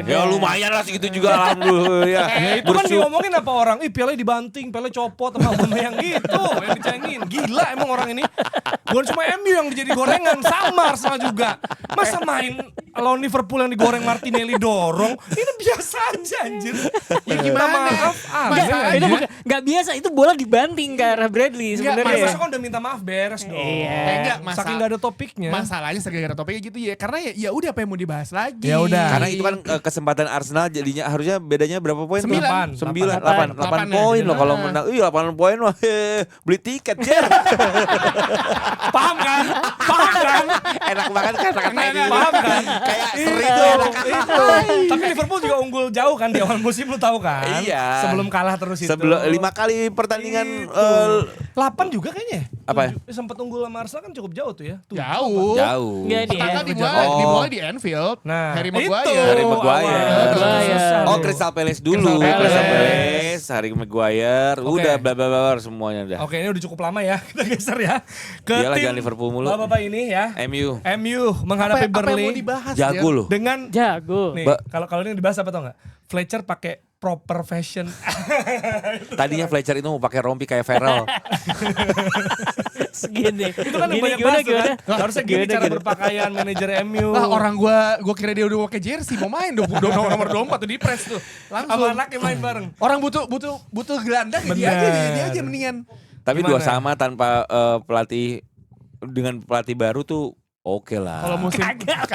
Ya lumayan lah segitu juga alhamdulillah. Ya itu kan diomongin apa orang, ih Pele dibanting, Pele copot sama yang gitu, yang dicengin. Gila emang orang ini. Bukan cuma MU yang jadi gorengan, sama Arsenal juga. Masa main lawan Liverpool yang digoreng Martinelli dorong, ini biasa aja anjir. Ya gimana? Maaf, Itu nggak biasa, itu bola dibanting ke arah Bradley Sebenarnya sebenarnya. masa kan udah minta maaf beres dong. Iya. Enggak, Saking gak ada topiknya. Masalahnya gara-gara topiknya gitu ya. Karena ya udah apa yang mau dibahas lagi. Ya udah. Karena itu kan kesempatan Arsenal jadinya harusnya bedanya berapa poin? tuh? 9. 8 8 poin ya. loh kalau menang. 8 poin mah beli tiket Jer. Paham kan? Paham kan? Enak banget kata-kata ini. Paham kan? Kayak seri tuh enak. Itu. Tapi Liverpool juga unggul jauh kan di awal musim lu tahu kan? Iya. Sebelum kalah terus itu. Sebelum 5 kali pertandingan 8 juga kayaknya. Apa? Sempat unggul sama Arsenal kan cukup jauh tuh ya. Jauh. jauh. Nggak nih ya. Pertama dimulai di Anfield. Nah, Harry itu. Maguire. Harry Maguire. Maguire. Oh Crystal Palace dulu. Crystal Crystal Palace. Palace, Harry Maguire, Oke. udah bla bla bla semuanya udah. Oke, ini udah cukup lama ya. Kita geser ya. Ke Iyalah, tim jangan Liverpool mulu. Bapak-bapak ini ya. MU. MU Apa menghadapi yang mau Burnley dibahas? Jago Jer? loh. dengan Jago. nih, kalau ini dibahas apa tau nggak? Fletcher pakai proper fashion. Tadinya Fletcher itu mau pakai rompi kayak Farrell. Segini. Itu kan yang Gini, banyak bahas tuh gimana? kan. Harusnya gini cara berpakaian manajer MU. Lah orang gua kira dia udah pakai jersey mau main nomor 24 tuh di press tuh. sama Langsung. anaknya main bareng. Orang butuh gelandang ya dia aja mendingan. Tapi Gimana? 2 sama tanpa pelatih dengan pelatih baru tuh oke lah. Kalau musim Kagak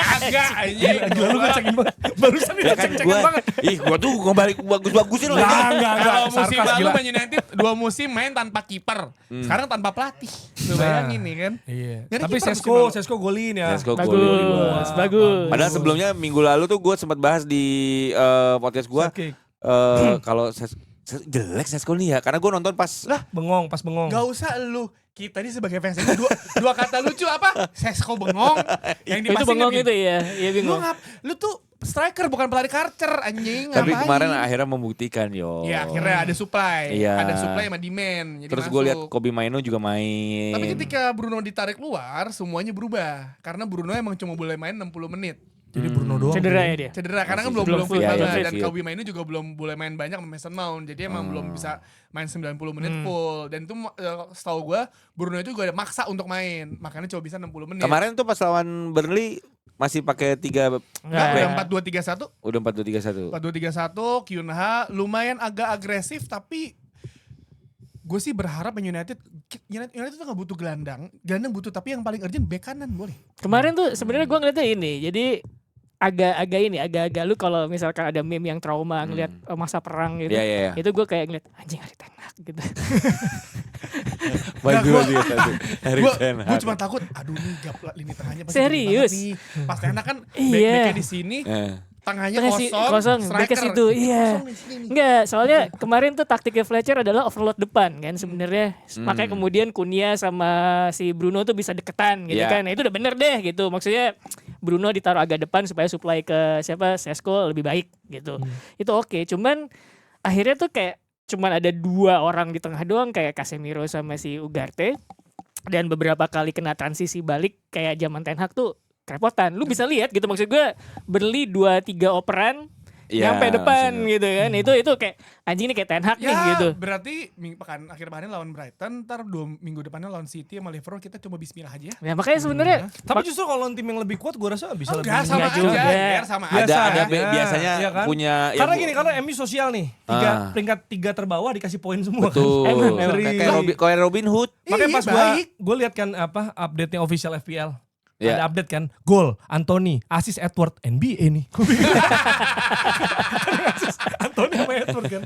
anjing. Gila lu ngecekin banget. Barusan ini Ya kan cek-cekan gua, banget. gua tuh ngebalik bagus-bagusin loh. Enggak. Kalau musim Sarkas, lalu gila. Man United 2 musim main tanpa kiper. Sekarang tanpa pelatih. Lu bayangin nih kan. Iya. Nggak ada Tapi kiper musim lalu. Sesko golin ya. Let's go Bagus, goal. bagus. Padahal sebelumnya minggu lalu tuh gue sempat bahas di podcast gue Sidekick. kalau jelek Sesko nih ya, karena gue nonton pas Bengong, pas bengong. Gak usah lu. Kita ini sebagai fans ini dua kata lucu apa? Sesko bengong. Yang Itu bengong itu ya. Iya Lu bingung. lu tuh striker bukan pelari karcer anjing. tapi ngapain? kemarin akhirnya membuktikan yo. Ya akhirnya ada supply. Iya. Ada supply sama demand. Jadi Terus gue masuk. lihat Kobe Maino juga main. Tapi ketika Bruno ditarik keluar, semuanya berubah. Karena Bruno emang cuma boleh main 60 menit. Jadi Bruno doang. Cedera ya dia. Cedera karena kan Masih belum fit. fit Iya, banget. iya, Dan fit. Kobe Mainu juga belum boleh main banyak sama Mason Mount. Jadi emang belum bisa main 90 menit full. Dan itu setahu gue Bruno itu juga ada maksa untuk main. Makanya cuma bisa 60 menit. Kemarin tuh pas lawan Burnley masih pakai 3 Nggak, Nggak. udah 4-2-3-1. udah 4-2-3-1. 4-2-3-1, Kyunha lumayan agak agresif tapi gue sih berharap United tuh gak butuh gelandang butuh tapi yang paling urgent bek kanan boleh. Kemarin tuh sebenarnya gue ngeliatnya ini. Jadi agak-agak lu kalau misalkan ada meme yang trauma ngeliat masa perang gitu. Iya, iya, iya. Itu gue kayak ngeliat anjing Harry Ten Hag gitu. Maju dia tadi. Harry Ten Hag. Gue cuma takut, aduh nih gap lini tengahnya pasti Serius? gede banget nih. Pas enak kan Iya. back-backnya di sini, Eh. tengahnya Kosong, back ke striker situ. Iya. kosong di sini. Enggak, soalnya kemarin tuh taktiknya Fletcher adalah overload depan kan sebenarnya. Makanya kemudian Kunia sama si Bruno tuh bisa deketan gitu Iya. kan. Nah, itu udah bener deh gitu. Maksudnya Bruno ditaruh agak depan supaya supply ke Sesko lebih baik gitu. Itu oke. Cuman akhirnya tuh kayak cuman ada 2 orang di tengah doang kayak Casemiro sama si Ugarte. Dan beberapa kali kena transisi balik kayak zaman Ten Hag tuh kerepotan. Lu bisa lihat gitu, maksud gue Burnley 2-3 operan Iya, nyampe depan maksudnya. gitu kan. Itu kayak anjing ini kayak Ten Hag nih Ya gitu. berarti pekan akhir pekan lawan Brighton, ntar 2 minggu depannya lawan City sama Liverpool kita coba bismillah aja. Ya makanya sebenarnya Tapi justru kalau tim yang lebih kuat gue rasa bisa Enggak, lebih. sama Enggak juga. aja, Ger, sama Biasa aja. Ada aja. biasanya Iya kan? punya Karena gini, karena MU sosial nih. Peringkat 3 terbawah dikasih poin semua. Betul. Emang, Kayak Robin Hood. Makanya Iya, pas baik. gue lihat kan apa update-nya official FPL. Iya. ada update kan, gol Anthony, assist Edward, NBA nih. Assist Anthony sama Edward kan.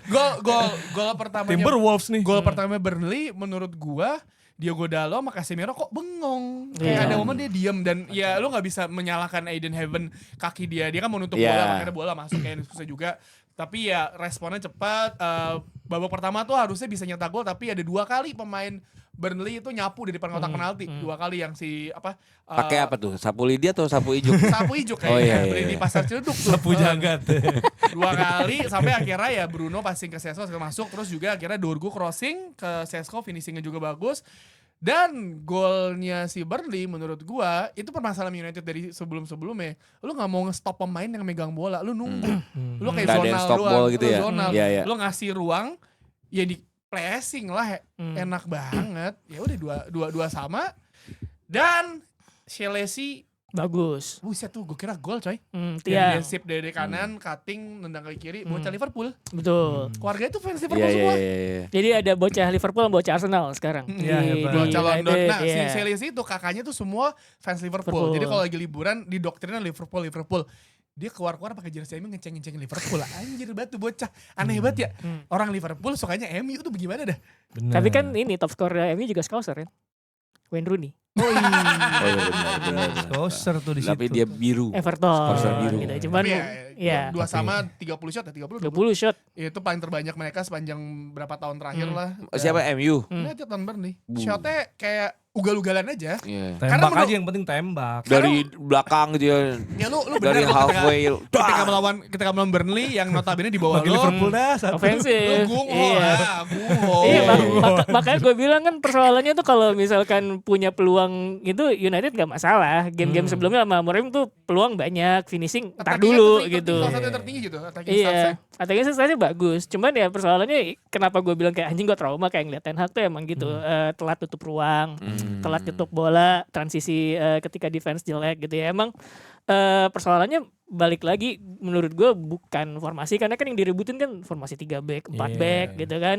Gol pertamanya Timberwolves nih. Gol pertama Burnley menurut gua Diogo Dalot sama Casemiro kok bengong. Kayak ada momen dia diam dan ya lu nggak bisa menyalahkan Aiden Heaven kaki dia kan mau nutup bola makanya bola masuk kayak susah juga. Tapi ya responnya cepat. Babak pertama tuh harusnya bisa nyetak gol tapi ada 2 kali pemain Burnley itu nyapu di depan kotak penalti. 2 kali yang si Pakai apa tuh? Sapu lidi atau sapu ijuk? sapu ijuk kayaknya. Oh, iya, Beli iya. di pasar Ciledug tuh. Sapu jagat. 2 kali sampai akhirnya ya Bruno passing ke Sesko masuk terus juga akhirnya Dorgu crossing ke Sesko finishingnya juga bagus dan golnya si Burnley menurut gua itu permasalahan United dari sebelum-sebelumnya lu nggak mau nge-stop pemain yang megang bola lu nunggu lu kayak Nggak ada yang zonal stop doang ball gitu lu ya? zonal Iya, iya. lu ngasih ruang ya di pressing lah enak banget ya udah dua sama dan Chelsea Bagus. buset tuh gue kira gol coy Iya. dia sip dari kanan cutting nendang ke kiri bocah Liverpool Betul. keluarga itu fans Iya, Liverpool iya, semua iya. Jadi ada bocah Liverpool sama bocah Arsenal sekarang. Iya, hebat. Bocah London. Nah, si iya. Chelsea itu kakaknya tuh semua fans Liverpool. Liverpool. Jadi kalau lagi liburan di doktrinnya Liverpool. Dia keluar-keluar pakai jersey MU ngeceng-ngecengin Liverpool. Anjir banget tuh bocah. Aneh banget ya. Orang Liverpool sukanya MU tuh bagaimana dah? Bener. Tapi kan ini top scorer MU juga Scouser kan. Wayne Rooney. Oh iya benar. Scouser tuh di situ. Tapi dia biru. Everton. Scouser biru. Gitu. Cuman Tapi ya, dua sama 30 shot ya 30. 20 shot. Itu paling terbanyak mereka sepanjang berapa tahun terakhir lah. Siapa MU? United tahun Burnley. Shotnya kayak ugal-ugalan aja. Iya. Karena Tembak menurut- aja yang penting tembak. Dari belakang gitu ya. Ya lu Dari bener halfway. ketika melawan Burnley yang notabene di bawah Bagi lo. Liverpool dah satu. Ofensif. Lu gungo Iya. lah, gungo. Iya, makanya gue bilang kan persoalannya tuh kalau misalkan punya peluang itu United gak masalah. Game-game sebelumnya sama Mourinho tuh peluang banyak, finishing ntar Attacking-nya dulu tertinggi, gitu. Salah satu yang tertinggi gitu, attacking statsnya. Iya, attacking statsnya bagus. Cuman ya persoalannya kenapa gue bilang kayak anjing gue trauma kayak ngeliat Ten Hag tuh emang gitu. Telat tutup ruang, telat tutup bola, transisi ketika defense jelek gitu ya. Emang persoalannya balik lagi menurut gue bukan formasi karena kan yang diributin kan formasi 3 back, 4 Iya. back gitu kan.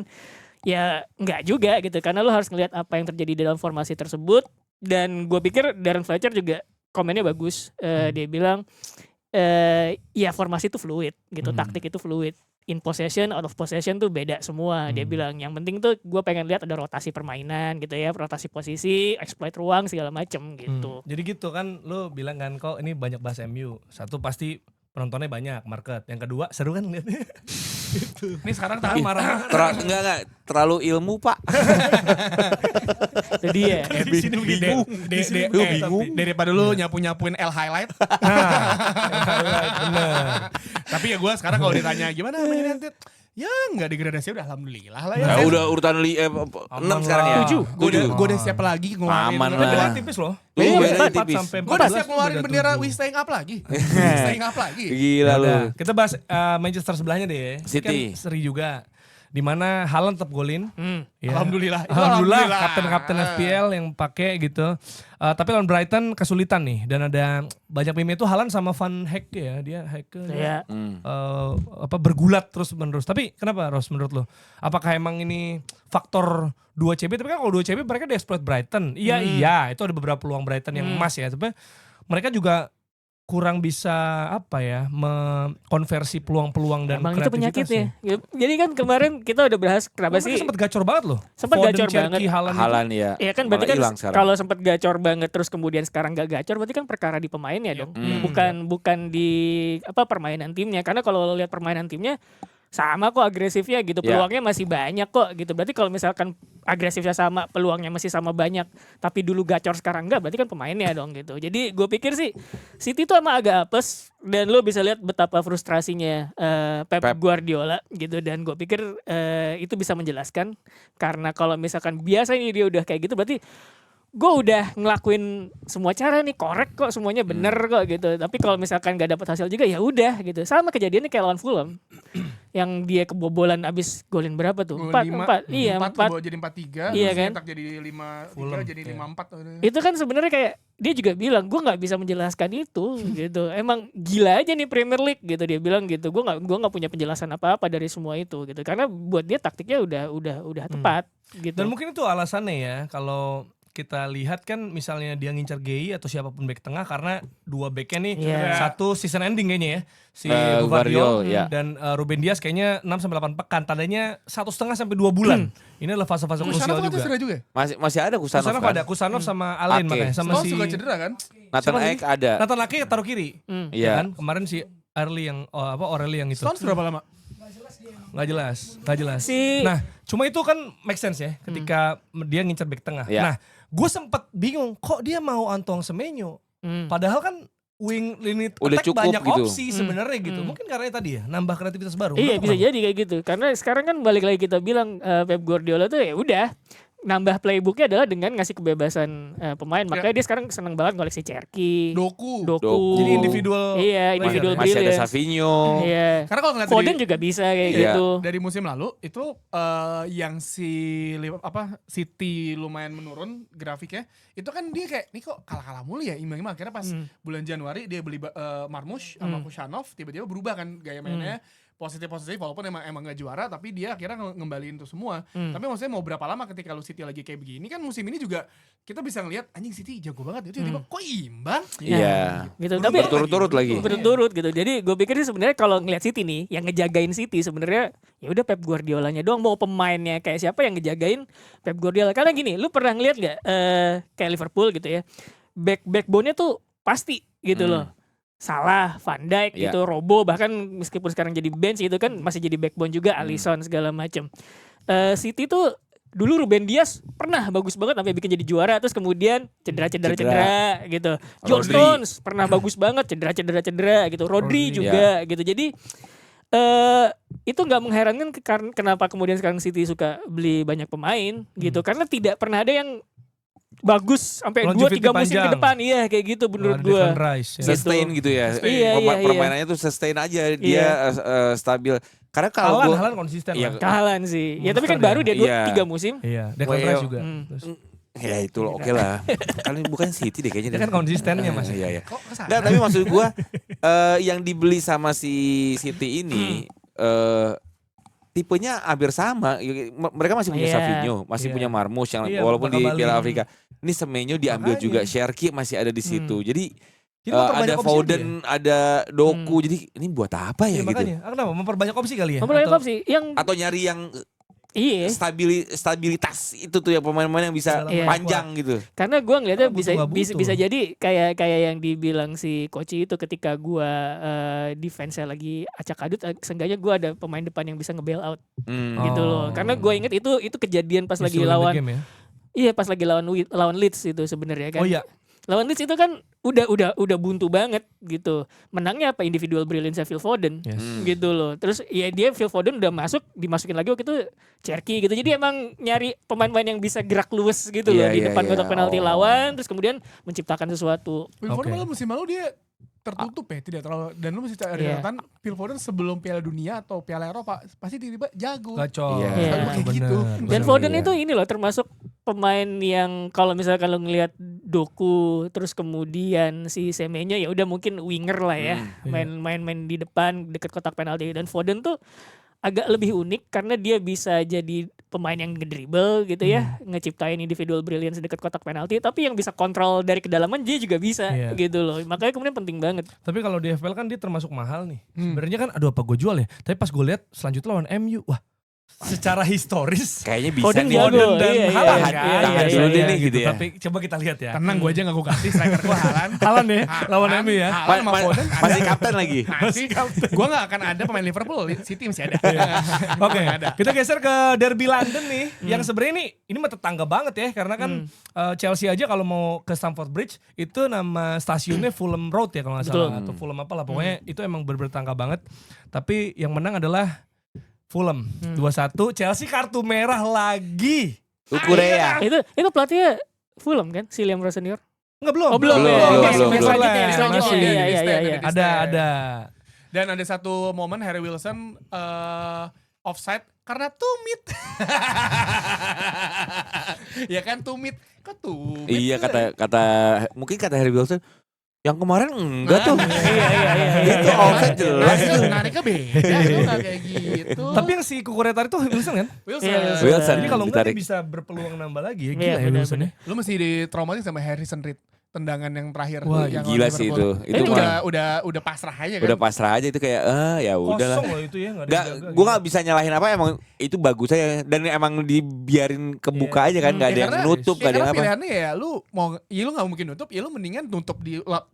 Ya enggak juga gitu karena lo harus ngelihat apa yang terjadi di dalam formasi tersebut dan gue pikir Darren Fletcher juga komennya bagus. Dia bilang ya formasi itu fluid gitu, taktik itu fluid. In possession, out of possession tuh beda semua. Dia bilang yang penting tuh gue pengen lihat ada rotasi permainan gitu ya, rotasi posisi, exploit ruang segala macem gitu. Jadi gitu kan lu bilang kan kok ini banyak bahas MU. Satu pasti penontonnya banyak, market. Yang kedua seru kan liatnya. Ini sekarang tahan marah. Enggak. Terlalu ilmu pak. Itu dia. Di sini bingung. Bingung. Daripada lu nyapu-nyapuin L highlight. Bener. Tapi ya gue sekarang kalau ditanya gimana sama United, ya nggak degradasi udah alhamdulillah lah ya. Ya udah urutan 6 sekarang ya. 7. Gue udah siap lagi ngeluarin. Aman Tapi lah. beda tipis loh. Iya, beda 4 tipis. sampai Gue udah 14 siap ngeluarin beda bendera 7. we staying up lagi. We staying up lagi. Gila lu. Yaudah, kita bahas Manchester sebelahnya deh. Ini City. Kan seri juga. Dimana Haaland tetap golin. Ya. Alhamdulillah. Itu Alhamdulillah alhamdulillah. kapten FPL yang pakai gitu. Tapi lawan Brighton kesulitan nih dan ada banyak meme itu Haaland sama Van Hecke ya. Dia Hecke Ya. bergulat terus menerus. Tapi kenapa Ros menurut lo? Apakah emang ini faktor 2CB? Tapi kan kalau 2CB mereka di-exploit Brighton. Iya, itu ada beberapa peluang Brighton yang emas ya. Tapi mereka juga kurang bisa mengkonversi peluang-peluang dan Emang itu kreativitas penyakitnya. Jadi kan kemarin kita udah bahas kenapa Mereka sih sempat gacor banget loh. Sempat Foden, gacor Cherky, banget. Haaland itu. Halan ya. Iya kan berarti Malah kan hilang sekarang. kalau sempat gacor banget terus kemudian sekarang gak gacor berarti kan perkara di pemainnya dong. Bukan di permainan timnya karena kalau lo lihat permainan timnya sama kok agresifnya gitu. Ya. Peluangnya masih banyak kok gitu. Berarti kalau misalkan agresifnya sama, peluangnya masih sama banyak tapi dulu gacor sekarang enggak berarti kan pemainnya dong gitu. Jadi gue pikir sih City tuh emang agak apes dan lo bisa lihat betapa frustrasinya Pep Guardiola gitu dan gue pikir itu bisa menjelaskan karena kalau misalkan biasanya dia udah kayak gitu berarti gue udah ngelakuin semua cara nih korek kok semuanya bener kok gitu tapi kalau misalkan gak dapet hasil juga ya udah gitu sama kejadiannya kayak lawan Fulham yang dia kebobolan abis golin berapa tuh 4 iya 4 jadi 4-3. Iya kan? Nyetak jadi 5-3 jadi 5-4. itu kan sebenarnya kayak dia juga bilang gue nggak bisa menjelaskan itu gitu emang gila aja nih Premier League gitu dia bilang gitu gue nggak punya penjelasan apa-apa dari semua itu gitu karena buat dia taktiknya udah tepat gitu Dan mungkin itu alasannya ya kalau kita lihat kan misalnya dia ngincer Gay atau siapapun back tengah karena 2 backnya nih Iya. satu season ending kayaknya ya si Gvardiol, Gvardiol ya. dan Ruben Dias kayaknya 6-8 pekan, tandanya 1,5 sampai 2 bulan. Ini adalah fase-fase Kusanov krusial kan juga. cedera juga. Masih ada Kusanov Kusanov kan? ada, Kusanov sama Allen Ake. makanya sama Stones si juga cedera kan? Nathan siapa Ake ada. Nathan Ake taruh kiri. Hmm. Ya Iya. kan? Kemarin si Early yang Orelli yang itu. Stones berapa lama? Nggak jelas. Si- Nah, cuma itu kan make sense ya ketika dia ngincer back tengah. Ya. Nah, gue sempet bingung kok dia mau Antoine Semenyo. Padahal kan wing lini Udah attack cukup banyak gitu. opsi sebenarnya gitu. Mungkin karena tadi ya nambah kreativitas baru. Iya Menurut bisa kenapa? jadi kayak gitu. Karena sekarang kan balik lagi kita bilang Pep Guardiola tuh ya udah nambah playbooknya adalah dengan ngasih kebebasan pemain. Makanya dia sekarang seneng banget ngoleksi Cherky, Doku. Doku. Jadi individual Iya, player individual ya? Masih ada brilliance. Savinho. Iya. Karena kalau ngeliat Foden dari, juga bisa kayak Iya. gitu. dari musim lalu itu yang City lumayan menurun grafiknya. Itu kan dia kayak nih kok kalah-kalah mulu ya imbang-imbang. Akhirnya pas bulan Januari dia beli Marmush sama Kusanov, tiba-tiba berubah kan gaya mainnya. Positif walaupun emang gak juara, tapi dia akhirnya ngembaliin itu semua. Tapi maksudnya mau berapa lama ketika lu City lagi kayak begini kan musim ini juga kita bisa ngelihat anjing City jago banget itu tiba-tiba kok imbang. Iya. Gitu. Berubah Tapi Berturut-turut lagi. berturut gitu. Jadi gue pikir sih sebenarnya kalau ngeliat City nih, yang ngejagain City sebenarnya ya udah Pep Guardiolanya doang. Mau pemainnya kayak siapa yang ngejagain Pep Guardiola? Karena gini, lu pernah ngeliat nggak kayak Liverpool gitu ya, backbone-nya tuh pasti gitu loh. Salah, Van Dijk Iya. gitu, Robo bahkan meskipun sekarang jadi bench itu kan masih jadi backbone juga, Alisson segala macam. City tuh dulu Ruben Dias pernah bagus banget sampai bikin jadi juara, terus kemudian cedera gitu. John Rodri. Stones pernah bagus banget cedera gitu. Rodri juga gitu. Jadi itu nggak mengherankan kenapa kemudian sekarang City suka beli banyak pemain gitu, karena tidak pernah ada yang bagus sampai 2-3 Longevity musim ke panjang. depan. Iya kayak gitu menurut Ada gue. Declan Rice, ya. Sustain gitu ya. Iya, iya. Permainannya tuh sustain aja dia stabil. Karena kalau gua Halan konsisten Iya. lah. Kahalan sih. Ya tapi kan Monster baru dia dia. 3 musim. Iya, Declan Well, Rice juga. Terus, ya itu loh oke lah. Kan bukan City deh kayaknya. dia kan konsistennya Mas. Iya. Kok kesana? Nggak, tapi maksud gua yang dibeli sama si City ini tipenya hampir sama. Mereka masih punya Iya. Savinho, masih Iya. punya Marmush yang Iya, walaupun di bakal Piala balik. Afrika. Ini Semenyo diambil Makanya. juga, Cherky masih ada di situ. Jadi Jadi memperbanyak ada opsi Foden, ada Doku. Jadi ini buat apa Iya ya gitu? makanya, kenapa memperbanyak opsi kali ya? Memperoleh Atau- opsi yang Atau nyari yang iya. stabilitas itu tuh ya pemain-pemain yang bisa Iya. panjang gitu. Karena gue ngeliatnya Karena bisa butuh. bisa jadi kayak yang dibilang si Koci itu ketika gue defense-nya lagi acak-adut, seenggaknya gue ada pemain depan yang bisa nge-bail out gitu loh. Karena gue inget itu kejadian pas lagi Isu in the lawan game ya? iya pas lagi lawan Leeds itu sebenarnya kan. Oh iya. Lawan Leeds itu kan udah buntu banget gitu. Menangnya apa individual brilliance Phil Foden. Yes. Gitu loh. Terus ya dia Phil Foden udah dimasukin lagi waktu itu Cherky gitu. Jadi emang nyari pemain-pemain yang bisa gerak luwes gitu loh Iya, di iya, depan iya. kotak penalti Oh. lawan, terus kemudian menciptakan sesuatu. Phil Foden Oke. malah musim lalu dia tertutup ya, tidak terlalu, dan lu mesti cari Iya. catatan Phil Foden sebelum Piala Dunia atau Piala Eropa pasti tiba-tiba jago. Gacor. Iya. Iya. Kayak gitu. Dan Bener, Foden iya. itu ini loh termasuk pemain yang kalau misalkan lo ngelihat Doku terus kemudian si Semenyo ya udah mungkin winger lah ya. Main-main di depan dekat kotak penalti, dan Foden tuh agak lebih unik karena dia bisa jadi pemain yang ngedribble gitu ya, ngeciptain individual brilliance dekat kotak penalti, tapi yang bisa kontrol dari kedalaman dia juga bisa Iya. gitu loh. Makanya kemudian penting banget. Tapi kalau di FPL kan dia termasuk mahal nih. Sebenarnya kan aduh apa gue jual ya. Tapi pas gue lihat selanjutnya lawan MU. Wah, secara historis Kayaknya bisa Foden nih. jago. Foden dan Iya, iya, Haaland iya, kan. iya, tahan iya, dulu iya, deh nih gitu ya. Tapi coba kita lihat ya. Tenang, gue aja gak gue kasih striker gue Haaland. Haaland ya lawan MU ya. Haaland sama Foden ada. Masih kapten lagi. Masih gue gak akan ada pemain Liverpool, City masih ada. Oke, Ada. kita geser ke derby London nih. Yang sebenarnya ini mah tetangga banget ya, karena kan Chelsea aja kalau mau ke Stamford Bridge itu nama stasiunnya Fulham Road ya kalau nggak salah, atau Fulham apa lah, pokoknya itu emang bertetangga banget. Tapi yang menang adalah Fulham 2-1. Chelsea kartu merah lagi. Korea. Itu pelatihnya Fulham kan, si Liam Rowe senior. Enggak belum. Oh, belum, Belum, ya. belum, Masih belum, belum. selanjutnya, Masih. selanjutnya. Iya, iya, iya, iya. Ada. Dan ada satu momen Harry Wilson offside karena tumit. Ya kan tumit. Kok tumit? Iya kata mungkin kata Harry Wilson, Yang kemarin enggak tuh. Iya. Itu offside jelas Itu tuh. nariknya beda, itu nggak kayak gitu. Tapi yang si Kukuretar itu Wilson kan? Wilson, Iya, Wilson. Jadi kalau enggak ditarik. dia bisa berpeluang nambah lagi ya. Iya, Gila ya benar, Wilson ya. lu mesti ditraumatis sama Harrison Reed. Tendangan yang terakhir. Wah, yang Gila lawan sih Liverpool. itu. Itu Itu udah pasrah aja kan. udah pasrah aja itu kayak ya udahlah. Kosong loh itu ya. Nggak ada Gak, yang jaga gue gitu. gak bisa nyalahin apa, emang itu bagus aja dan emang dibiarin kebuka aja kan, gak ada yang nutup, gak ada yang apa. Pilihannya ya lu gak mungkin nutup, ya lu mendingan nutup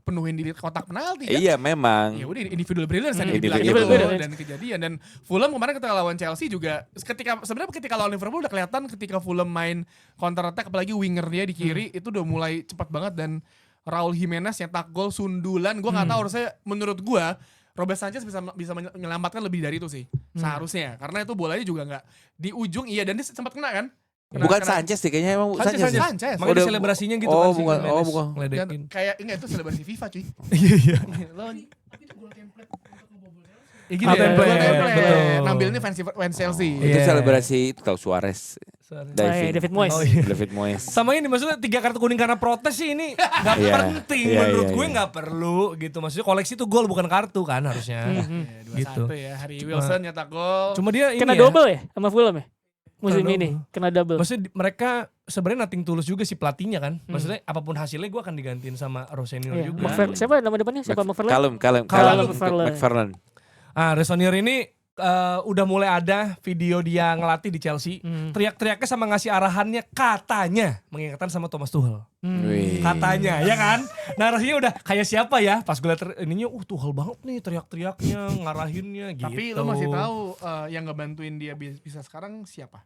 penuhin di kotak penalti kan. Iya memang. Ya udah individual brilliance tadi Individual dibilang gitu brilliance. dan kejadian. Dan Fulham kemarin ketika lawan Chelsea juga ketika lawan Liverpool udah kelihatan ketika Fulham main counter attack, apalagi winger dia di kiri itu udah mulai cepat banget. Dan Raul Jimenez nyetak gol sundulan, gue nggak tahu, harusnya menurut gue Robert Sanchez bisa menyelamatkan lebih dari itu sih seharusnya, karena itu bolanya juga nggak di ujung. Iya, dan dia sempat kena kan. Bukan Sanchez sih kayaknya, emang Sanchez. Sanchez. Makanya Udah- selebrasinya gitu oh, kan si bukan, Jimenez, oh, bukan. ngeledekin. Dan kayak enggak, itu selebrasi FIFA cuy. Iya iya. Lo Ya gitu Ah, ya. template, Betul. Nampilnya fans Chelsea. Itu Iya. selebrasi itu tahu Suarez, Sorry. David Moyes. Oh, iya. David Moyes. Sama ini maksudnya 3 kartu kuning karena protes sih ini nggak Iya. penting Iya, menurut iya, gue, iya. nggak perlu gitu. Maksudnya koleksi itu gol bukan kartu kan harusnya. Gitu. 2-1 ya. Harry Wilson nyetak gol. Cuma dia ini Kena ya, double ya sama Fulham ya? Musim Kena ini double. kena double. Maksudnya mereka sebenarnya nothing tulus juga si pelatihnya kan. Maksudnya apapun hasilnya gue akan digantiin sama Rosenior Iya. juga. Siapa nama depannya? Siapa McFarlane? Callum McFarlane. McFarlane. Ah, Rosenior ini udah mulai ada video dia ngelatih di Chelsea. Teriak-teriaknya sama ngasih arahannya katanya mengingatkan sama Thomas Tuchel. Wih. Katanya ya kan. Narasinya udah kayak siapa ya? Pas gue liat ininya Tuchel banget nih teriak-teriaknya, ngarahinnya gitu. Tapi lo masih tahu yang ngebantuin dia bisa sekarang siapa?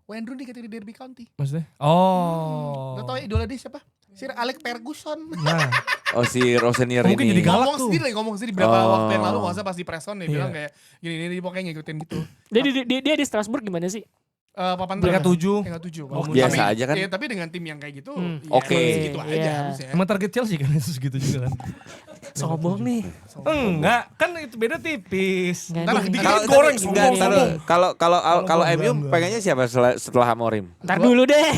Wayne Rooney ketika di Derby County. Maksudnya? Oh. Lo tau idola dia siapa? Sir Alex Ferguson. Nah, Oh si Rosenior Mungkin ini. jadi galak tuh. ngomong sendiri berapa Oh. waktu yang lalu, nggak usah pas di press con dia Iya. bilang kayak gini pokoknya ngikutin gitu. Dia di Strasbourg gimana sih? Papan peringkat tengah. 7. Peringkat 7. Biasa aja kan. Ya, tapi dengan tim yang kayak gitu, ya Oke. segitu aja Iya. harusnya. Emang target Chelsea kan itu segitu juga kan. Sombong nih. Enggak, kan itu beda tipis. Nggak Ntar nih. dikit Kalau goreng, enggak, sombong. kalau gua MU enggak. pengennya siapa setelah Amorim? Ntar dulu deh.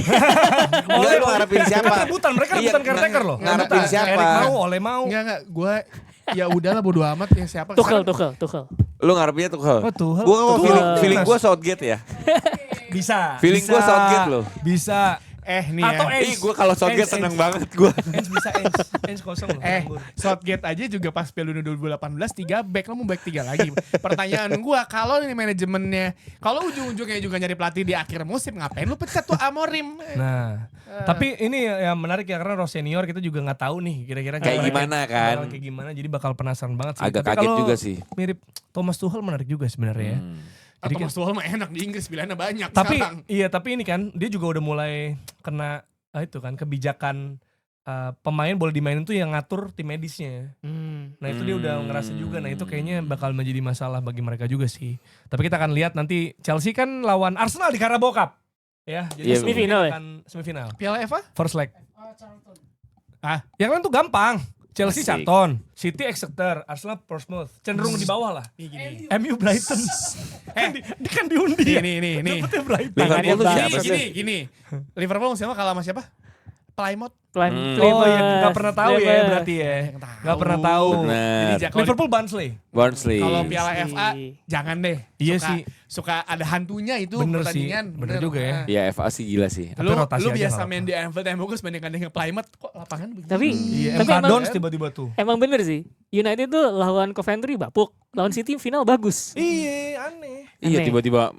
Enggak, lu ngarepin siapa? Kan rebutan, mereka Iya, rebutan caretaker loh. ngarepin Rebutan. siapa? Erik mau, Ole mau. Enggak, gue ya udahlah bodo amat ya siapa. Tuchel. Lu ngarepinnya Tuchel. Oh, Tuchel. Gua Tuchel. feeling gua Southgate ya. Bisa. Feeling bisa, gua Southgate loh. Bisa. Nih Atau ya. Ih, gua kalau Southgate Ends, seneng Ends. banget gua. Ens bisa Ens kosong loh. nganggur. Southgate aja juga pas Piala Dunia 2018 3 back, lo mau back 3 lagi. Pertanyaan gua, kalau ini manajemennya, kalau ujung-ujungnya juga nyari pelatih di akhir musim, ngapain lu pecat tuh Amorim? Nah, tapi ini yang menarik ya karena Rosenior kita juga nggak tahu nih kira-kira Kayak bakal gimana kan. bakal kayak gimana, jadi bakal penasaran banget sih. Agak Tapi kaget kalau juga sih. Mirip Thomas Tuchel menarik juga sebenarnya ya. Jadi Atau Mas Tuchel mah enak di Inggris, pilihannya banyak Tapi sekarang. iya, tapi ini kan dia juga udah mulai kena itu kan kebijakan pemain boleh dimainin tuh yang ngatur tim medisnya. Nah itu dia udah ngerasa juga. Nah itu kayaknya bakal menjadi masalah bagi mereka juga sih. Tapi kita akan lihat nanti Chelsea kan lawan Arsenal di Carabao Cup. Ya, Iya, semifinal ya? akan semifinal. Piala FA? First leg. Yang lain tuh gampang. Chelsea Asik. Charlton, City Exeter, Arsenal Portsmouth. Cenderung di bawah lah. MU Brighton. kan diundi ya. Nih. Dapetnya Brighton. Liverpool tuh siapa sih? Gini. Liverpool siapa kalah sama siapa? Plymouth. Oh iya, nggak pernah tahu ya berarti ya. Nggak pernah tahu. Bener. Jadi kalau Liverpool Barnsley. Barnsley. Kalau Piala Iya FA sih. jangan deh. Iya Suka- sih. Suka ada hantunya itu Bener sih, pertandingan. bener juga ya. Nah. Ya FA sih gila sih. Tapi Lu rotasi aja biasa nggak main di Anfield yang bagus bandingkan dengan Plymouth, kok lapangan begini? Tapi Iya, tapi MK emang, Dons tiba-tiba tuh. emang bener sih. United tuh lawan Coventry bapuk, lawan City final bagus. Iya, aneh. Iya Aneh. tiba-tiba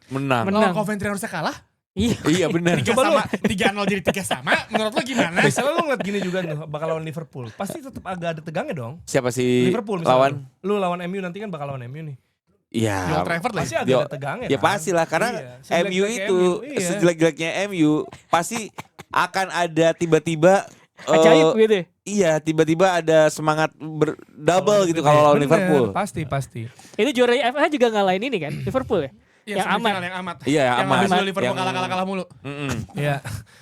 menang. Menang. Kalau Coventry harusnya kalah, Iya. Iya benar. Coba lu 3-0 jadi 3 sama, menurut lo gimana? misalnya lu ngeliat gini juga nih bakal lawan Liverpool. Pasti tetap agak ada tegangnya dong. Siapa sih Liverpool misalnya. lawan? Lu lawan MU nanti kan bakal lawan MU nih. Di Iya. Old Trafford lah. Pasti ya? agak Yo, ada tegangnya Ya kan. pasti lah karena Iya, MU sejelek-jeleknya itu iya. sejelek-jeleknya MU pasti akan ada tiba-tiba Ajaib gitu ya. iya tiba-tiba ada semangat double gitu kalau lawan Bener, Liverpool. Pasti. Itu juara FA juga ngalahin ini kan, Liverpool ya. Iya, yang aman. semifinal yang amat. Iya, yang aman. habis itu Liverpool Yang- kalah mulu. Mm-mm. Iya.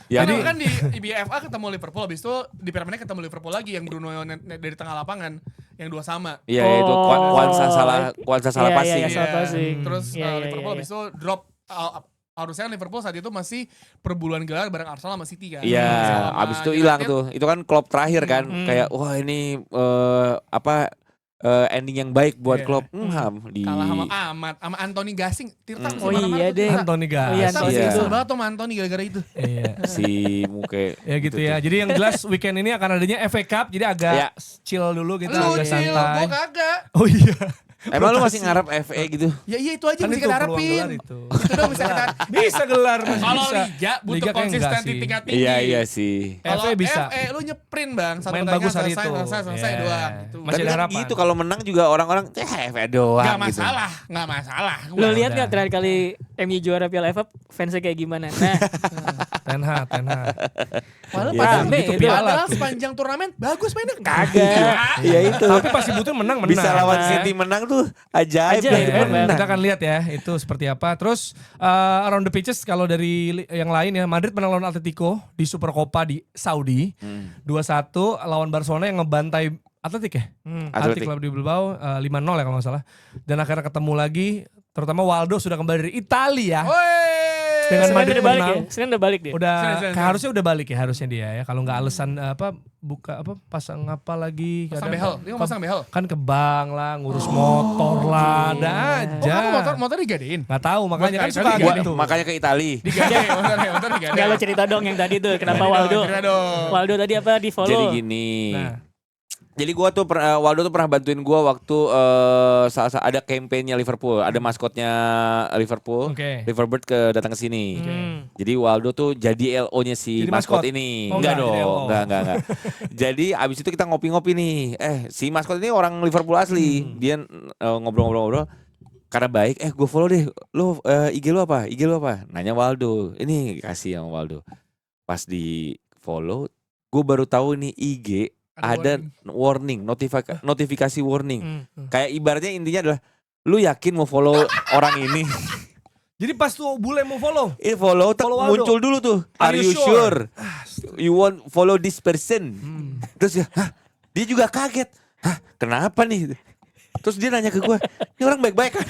Ya, Jadi jadi kan di BFA ketemu Liverpool, habis itu di Premier League ketemu Liverpool lagi yang Bruno dari tengah lapangan yang 2 sama. iya itu Oh. Kwanza salah Iya, passing. iya, salah passing. Terus Iya, iya, Liverpool iya, habis itu drop harusnya Liverpool saat itu masih perbuluhan gelar bareng Arsenal sama City kan. Iya, Sama abis itu hilang United. tuh. Itu kan Klopp terakhir kan, kayak wah ini ending yang baik buat Iya. Klopp. Di Kalah sama sama Anthony Gasing. Tirta Oh iya deh. Anthony Gas. Oh iya, Kita Anthony Iya. kesel banget sama Anthony gara-gara itu. Iya. si Muke. Ya gitu ya. Jadi yang jelas weekend ini akan adanya FA Cup, jadi agak Ya. chill dulu kita, Lu agak Cil, santai. gua kagak. Oh iya. Emang lu masih ngarep FA gitu? Ya iya itu aja Kan mesti itu kita peluang harapin. gelar Itu itu. dong bisa kita. Bisa gelar masih Kalau bisa. Liga butuh Liga kayak konsisten enggak di sih. tingkat tinggi. Iya sih. Kalau FA bisa. FA lu nyeprint bang, satu Main pertandingan bagus hari selesai, itu. selesai Yeah. doang. Gitu. Masih Tapi ada kan harapan. gitu kalau menang juga orang-orang FA doang Nggak gitu. masalah, nggak masalah. Lo lihat udah. nggak terakhir kali MU juara Piala FA fansnya kayak gimana? Nah, Ten Hag. Padahal Iya, padahal- gitu piala padahal tuh. sepanjang turnamen bagus mainnya. kagak. Iya itu. Tapi pas dibutuhin menang. Bisa lawan Nah. City menang tuh ajaib. Ajaib, gitu. bener. Kita akan lihat ya itu seperti apa. Terus around the pitches kalau dari yang lain ya, Madrid menang lawan Atletico di Super Copa di Saudi 2-1, lawan Barcelona yang ngebantai Atletik ya. Atletik. Club di Bilbao 5-0 ya kalau nggak salah. Dan akhirnya ketemu lagi, terutama Waldo sudah kembali dari Italia. Dengan Senin Madrid udah balik ya? menang. Senin udah balik dia. Udah Sen. harusnya udah balik ya harusnya dia ya. Kalau nggak alasan pasang apa lagi Pasang kadang- behel, dia mau pasang behel. kan ke bank lah, ngurus motor lah, ada Oh aja. kamu motor digadein? Nggak tahu makanya kan Buat suka kali gitu. Makanya ke Itali. Digadein, motor digadein. Enggak lo cerita dong yang tadi tuh kenapa Waldo. Cerita dong. Waldo tadi apa di follow? Jadi gini. Nah. Jadi gua tuh Waldo tuh pernah bantuin gua waktu ada kampanye Liverpool, ada maskotnya Liverpool. Oke. Liverbird datang ke sini. Hmm. Jadi Waldo tuh jadi LO-nya si Jadi maskot maskot? ini. Oh, enggak enggak, jadi dong, LO. enggak. Jadi abis itu kita ngopi-ngopi nih. Si maskot ini orang Liverpool asli. Dia ngobrol-ngobrol karena baik, gue follow deh. Lu IG lu apa? Nanya Waldo. Ini kasih sama Waldo. Pas di follow, gue baru tahu nih IG ada warning, notifikasi warning. Kayak ibaratnya intinya adalah lu yakin mau follow orang ini? Jadi pas tuh bule mau follow. Follow Follow Waldo. muncul dulu tuh. Are you sure? You want follow this person? Terus ya, dia juga kaget. Kenapa nih? Terus dia nanya ke gue, ini orang baik-baik kan?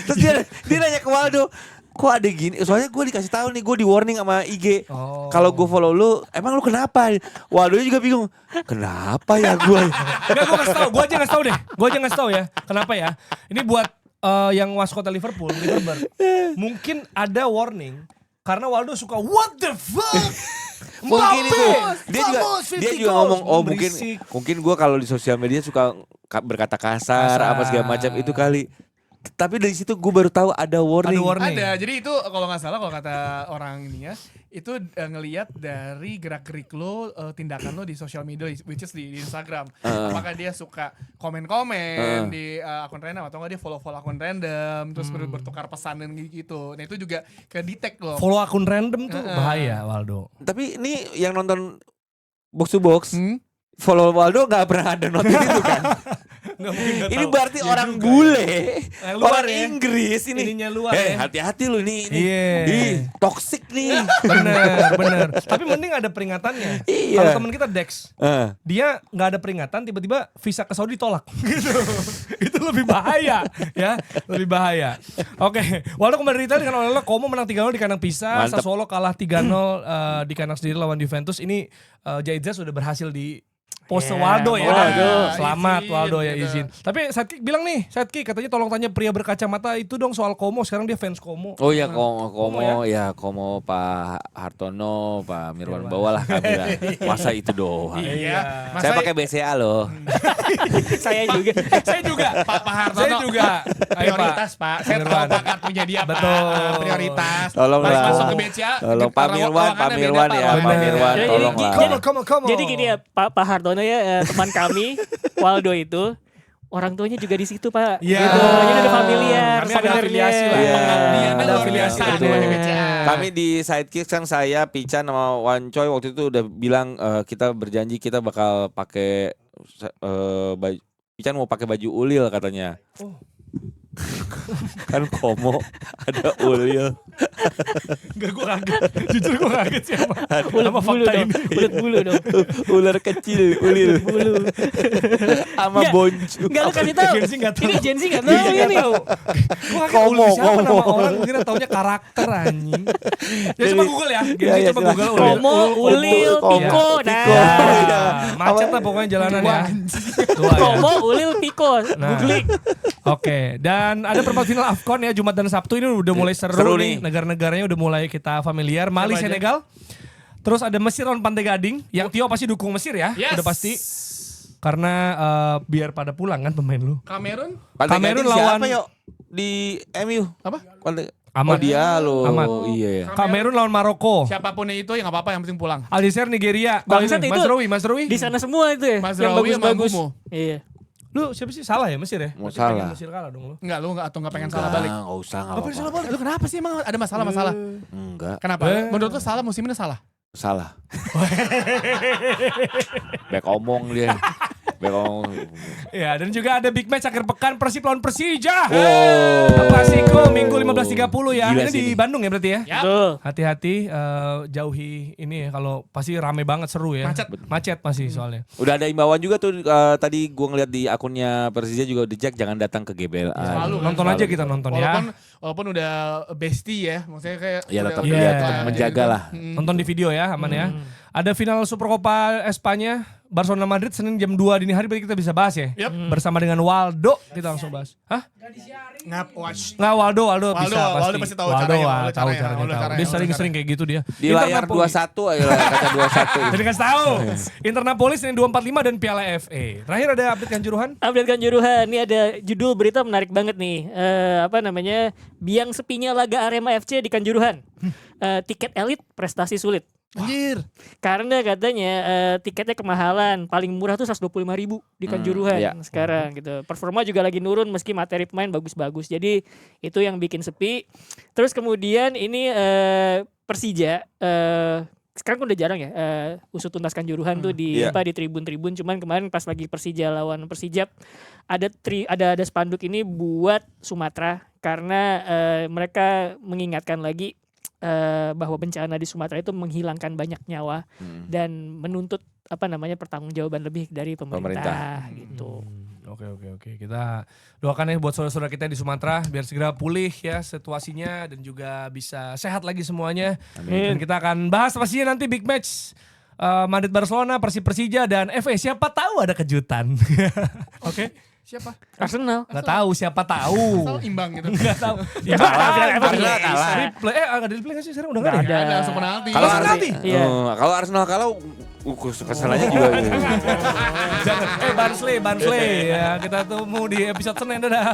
Terus dia nanya ke Waldo, kok ada gini? Soalnya gue dikasih tahu nih, gue di warning sama IG. Oh. Kalau gue follow lu, emang lu kenapa? Waldo juga bingung. Kenapa ya gue? Enggak, gue kasih tahu. Gue aja ngasih tahu deh. Gue aja ngasih tahu ya. Kenapa ya? Ini buat yang waskota Liverpool. Mungkin ada warning. Karena Waldo suka what the fuck? Mungkin itu dia juga Vamos, 50 dia juga goals. ngomong mungkin gue kalau di sosial media suka berkata kasar apa segala macam itu kali. Tapi dari situ gue baru tahu ada warning. Ada warning. Ada, jadi itu kalau nggak salah kalau kata orang ini ya, itu ngelihat dari gerak-gerik lo, tindakan lo di sosial media, which is di Instagram. Apakah dia suka komen di akun random atau nggak dia follow akun random, terus bertukar pesan dan gitu. Nah itu juga ke detect loh. Follow akun random tuh bahaya Waldo. Tapi ini yang nonton box to box Hmm? follow Waldo nggak pernah ada notif itu kan? Nggak mungkin nggak Ini tahu. berarti Ya orang juga bule, Yang luar orang ya. Inggris ini. Ininya luar Eh ya. hati-hati lu ini. Iya. Ih, toxic nih. Bener. Tapi mending ada peringatannya. Iya. Kalau teman kita Dex, Eh. dia nggak ada peringatan, tiba-tiba visa ke Saudi tolak. Gitu. Itu lebih bahaya, ya, lebih bahaya. Oke, Waldo kembali dari Italia dengan oleh Como menang 3-0 di kandang Pisa, Mantap. Sassuolo kalah 3-0 di kandang sendiri lawan Juventus. Ini Jaidza sudah berhasil di pose Yeah, Waldo ya. Waldo. Selamat Izin, Waldo ya gitu. izin. Tapi Sidekick bilang nih, Sidekick katanya tolong tanya pria berkacamata itu dong soal Como. Sekarang dia fans Como. Oh ya Komo ya? Komo Pak Hartono, Pak Mirwan bawalah kami lah. Masa itu doang. Iya. Saya pakai BCA loh. Saya juga. Saya juga. Pak Hartono. Saya juga. Ayo, Prioritas Pak. Saya tahu Mirwan. Pak kartunya dia Pak. Betul. Prioritas. Tolong Pas lah. masuk ke BCA. Tolong Pak Mirwan, Pak Mirwan ya, Pak Mirwan Jadi tolong gini, lah. Come on. Jadi gini ya, Pak Hartono ya teman kami, Waldo itu orang tuanya juga di situ Pak. Iya. Gitu. Jadi ada familiar Kami ada sebenarnya. afiliasi lah. Iya. Pengabdiannya Ada luar afiliasi, biasa betul. di BCA. Kami di Sidekick kan saya, Pican sama Wancoy waktu itu udah bilang kita berjanji kita bakal pakai baju. Pican mau pakai baju ulil katanya. Oh. Kan Komo ada ulil. Enggak, gue kaget. Jujur gue kaget sih sama Ulet bulu fakta dong. ini. Ulet bulu dong. Ular kecil, ulil. Bulu. Sama Nggak. boncu. Enggak lu kasih tahu. Gen Z nggak tahu. Ini Gen Z enggak tahu ini. Gue kaget Ulil siapa nama orang, gue kira taunya karakter anjing. Ya coba Google ya. Gen Z Ya, coba silakan. Google Ulil. Romo, Ulil, Komo. Piko. Ya, Nah. macet lah pokoknya jalanan ya. Tua ya. Romo, Ulil, Piko. Nah. Googling. Oke, dan ada perempat final AFCON ya Jumat dan Sabtu ini udah mulai seru, Seru nih. nih. Negara-negaranya udah mulai kita familiar. Mali, Siapa aja? Senegal. Terus ada Mesir lawan Pantai Gading. Yang Tio pasti dukung Mesir ya, Yes. udah pasti. Karena biar pada pulang kan pemain lu. Kamerun? Pantai Kamerun Gading siapa, lawan- yuk? Di MU. Apa? Amat. Oh dia loh. Amat. Iya ya. Kamerun lawan Maroko. Siapapun itu ya nggak apa-apa, yang penting pulang. Aljazair Nigeria. Bangsat itu. Mas Rowi. Di sana semua itu ya. Mas Yang Rawi sama bagus-bagus. Bumo. Iya. Lu siapa sih? Salah ya Mesir ya? Mau Berarti pengen salah. Mesir kalah dong lu. Enggak, lu nggak pengen salah balik. Enggak usah, enggak Apa yang salah apa-apa. balik? Lu kenapa sih emang ada masalah-masalah? Enggak, Kenapa? Menurut lu salah musim ini salah? salah. Baik omong dia. Baik omong. Ya, dan juga ada big match akhir pekan Persib lawan Persija. Wow. Klasiko Minggu 15.30 ya. Gila Ini sih di ini. Bandung ya berarti ya? Yap. Tuh. Hati-hati jauhi ini ya, kalau pasti rame banget, seru ya. Macet masih soalnya. Udah ada imbauan juga tuh tadi gua ngeliat di akunnya Persija juga di Jack jangan datang ke GBLA. Selalu, Nonton aja kita nonton ya. Walaupun udah bestie ya, maksudnya kayak Ya udah- tetap udah- ya, udah- tetap jadi menjaga kan, lah. Nonton di video ya, aman ya. Ada final Supercopa Espanya Barcelona Madrid Senin jam 2 dini hari, berarti kita bisa bahas ya. Yap. Bersama dengan Waldo kita langsung bahas. Hah? Ngap watch. Nggak, Waldo bisa Waldo pasti. pasti tahu Waldo caranya, tahu Waldo caranya. caranya, Waldo Tahu. caranya, Dia Waldo sering-sering kayak gitu dia. Di layar Internapolis. 21 ayo kata 21. Jadi kasih tahu. Internapolis Senin 245 dan Piala FA. Terakhir ada update Kanjuruhan. Update Kanjuruhan, ini ada judul berita menarik banget nih. Apa namanya? Biang sepinya laga Arema FC di Kanjuruhan. Tiket elit, prestasi sulit. Anjir. Karena katanya tiketnya kemahalan, paling murah tuh 125.000 di Kanjuruhan iya. sekarang gitu. Performa juga lagi nurun meski materi pemain bagus-bagus. Jadi itu yang bikin sepi. Terus kemudian ini Persija sekarang kan udah jarang ya usut tuntas Kanjuruhan tuh di Iya. di tribun-tribun. Cuman kemarin pas lagi Persija lawan Persijap ada spanduk ini buat Sumatera karena mereka mengingatkan lagi bahwa bencana di Sumatera itu menghilangkan banyak nyawa dan menuntut pertanggungjawaban lebih dari pemerintah gitu. Oke. Kita doakan ya buat saudara-saudara kita di Sumatera biar segera pulih ya situasinya dan juga bisa sehat lagi semuanya. Dan kita akan bahas pastinya nanti big match Madrid Barcelona, Persib Persija dan FA. Siapa tahu ada kejutan. Oke. Siapa? Arsenal. Nggak tahu, siapa tahu. Asal imbang gitu. Nggak tahu. Ya, Kalah. Kalah. Replay, ada replay nggak sih sekarang udah nggak Nggak ada. ada. Ada langsung penalti. Kalau Langsung Arsenal, nanti? Iya. kalau Arsenal kalah, kesananya juga. Gitu. Jangan. Barnsley ya. Kita temu di episode Senin. Dadah.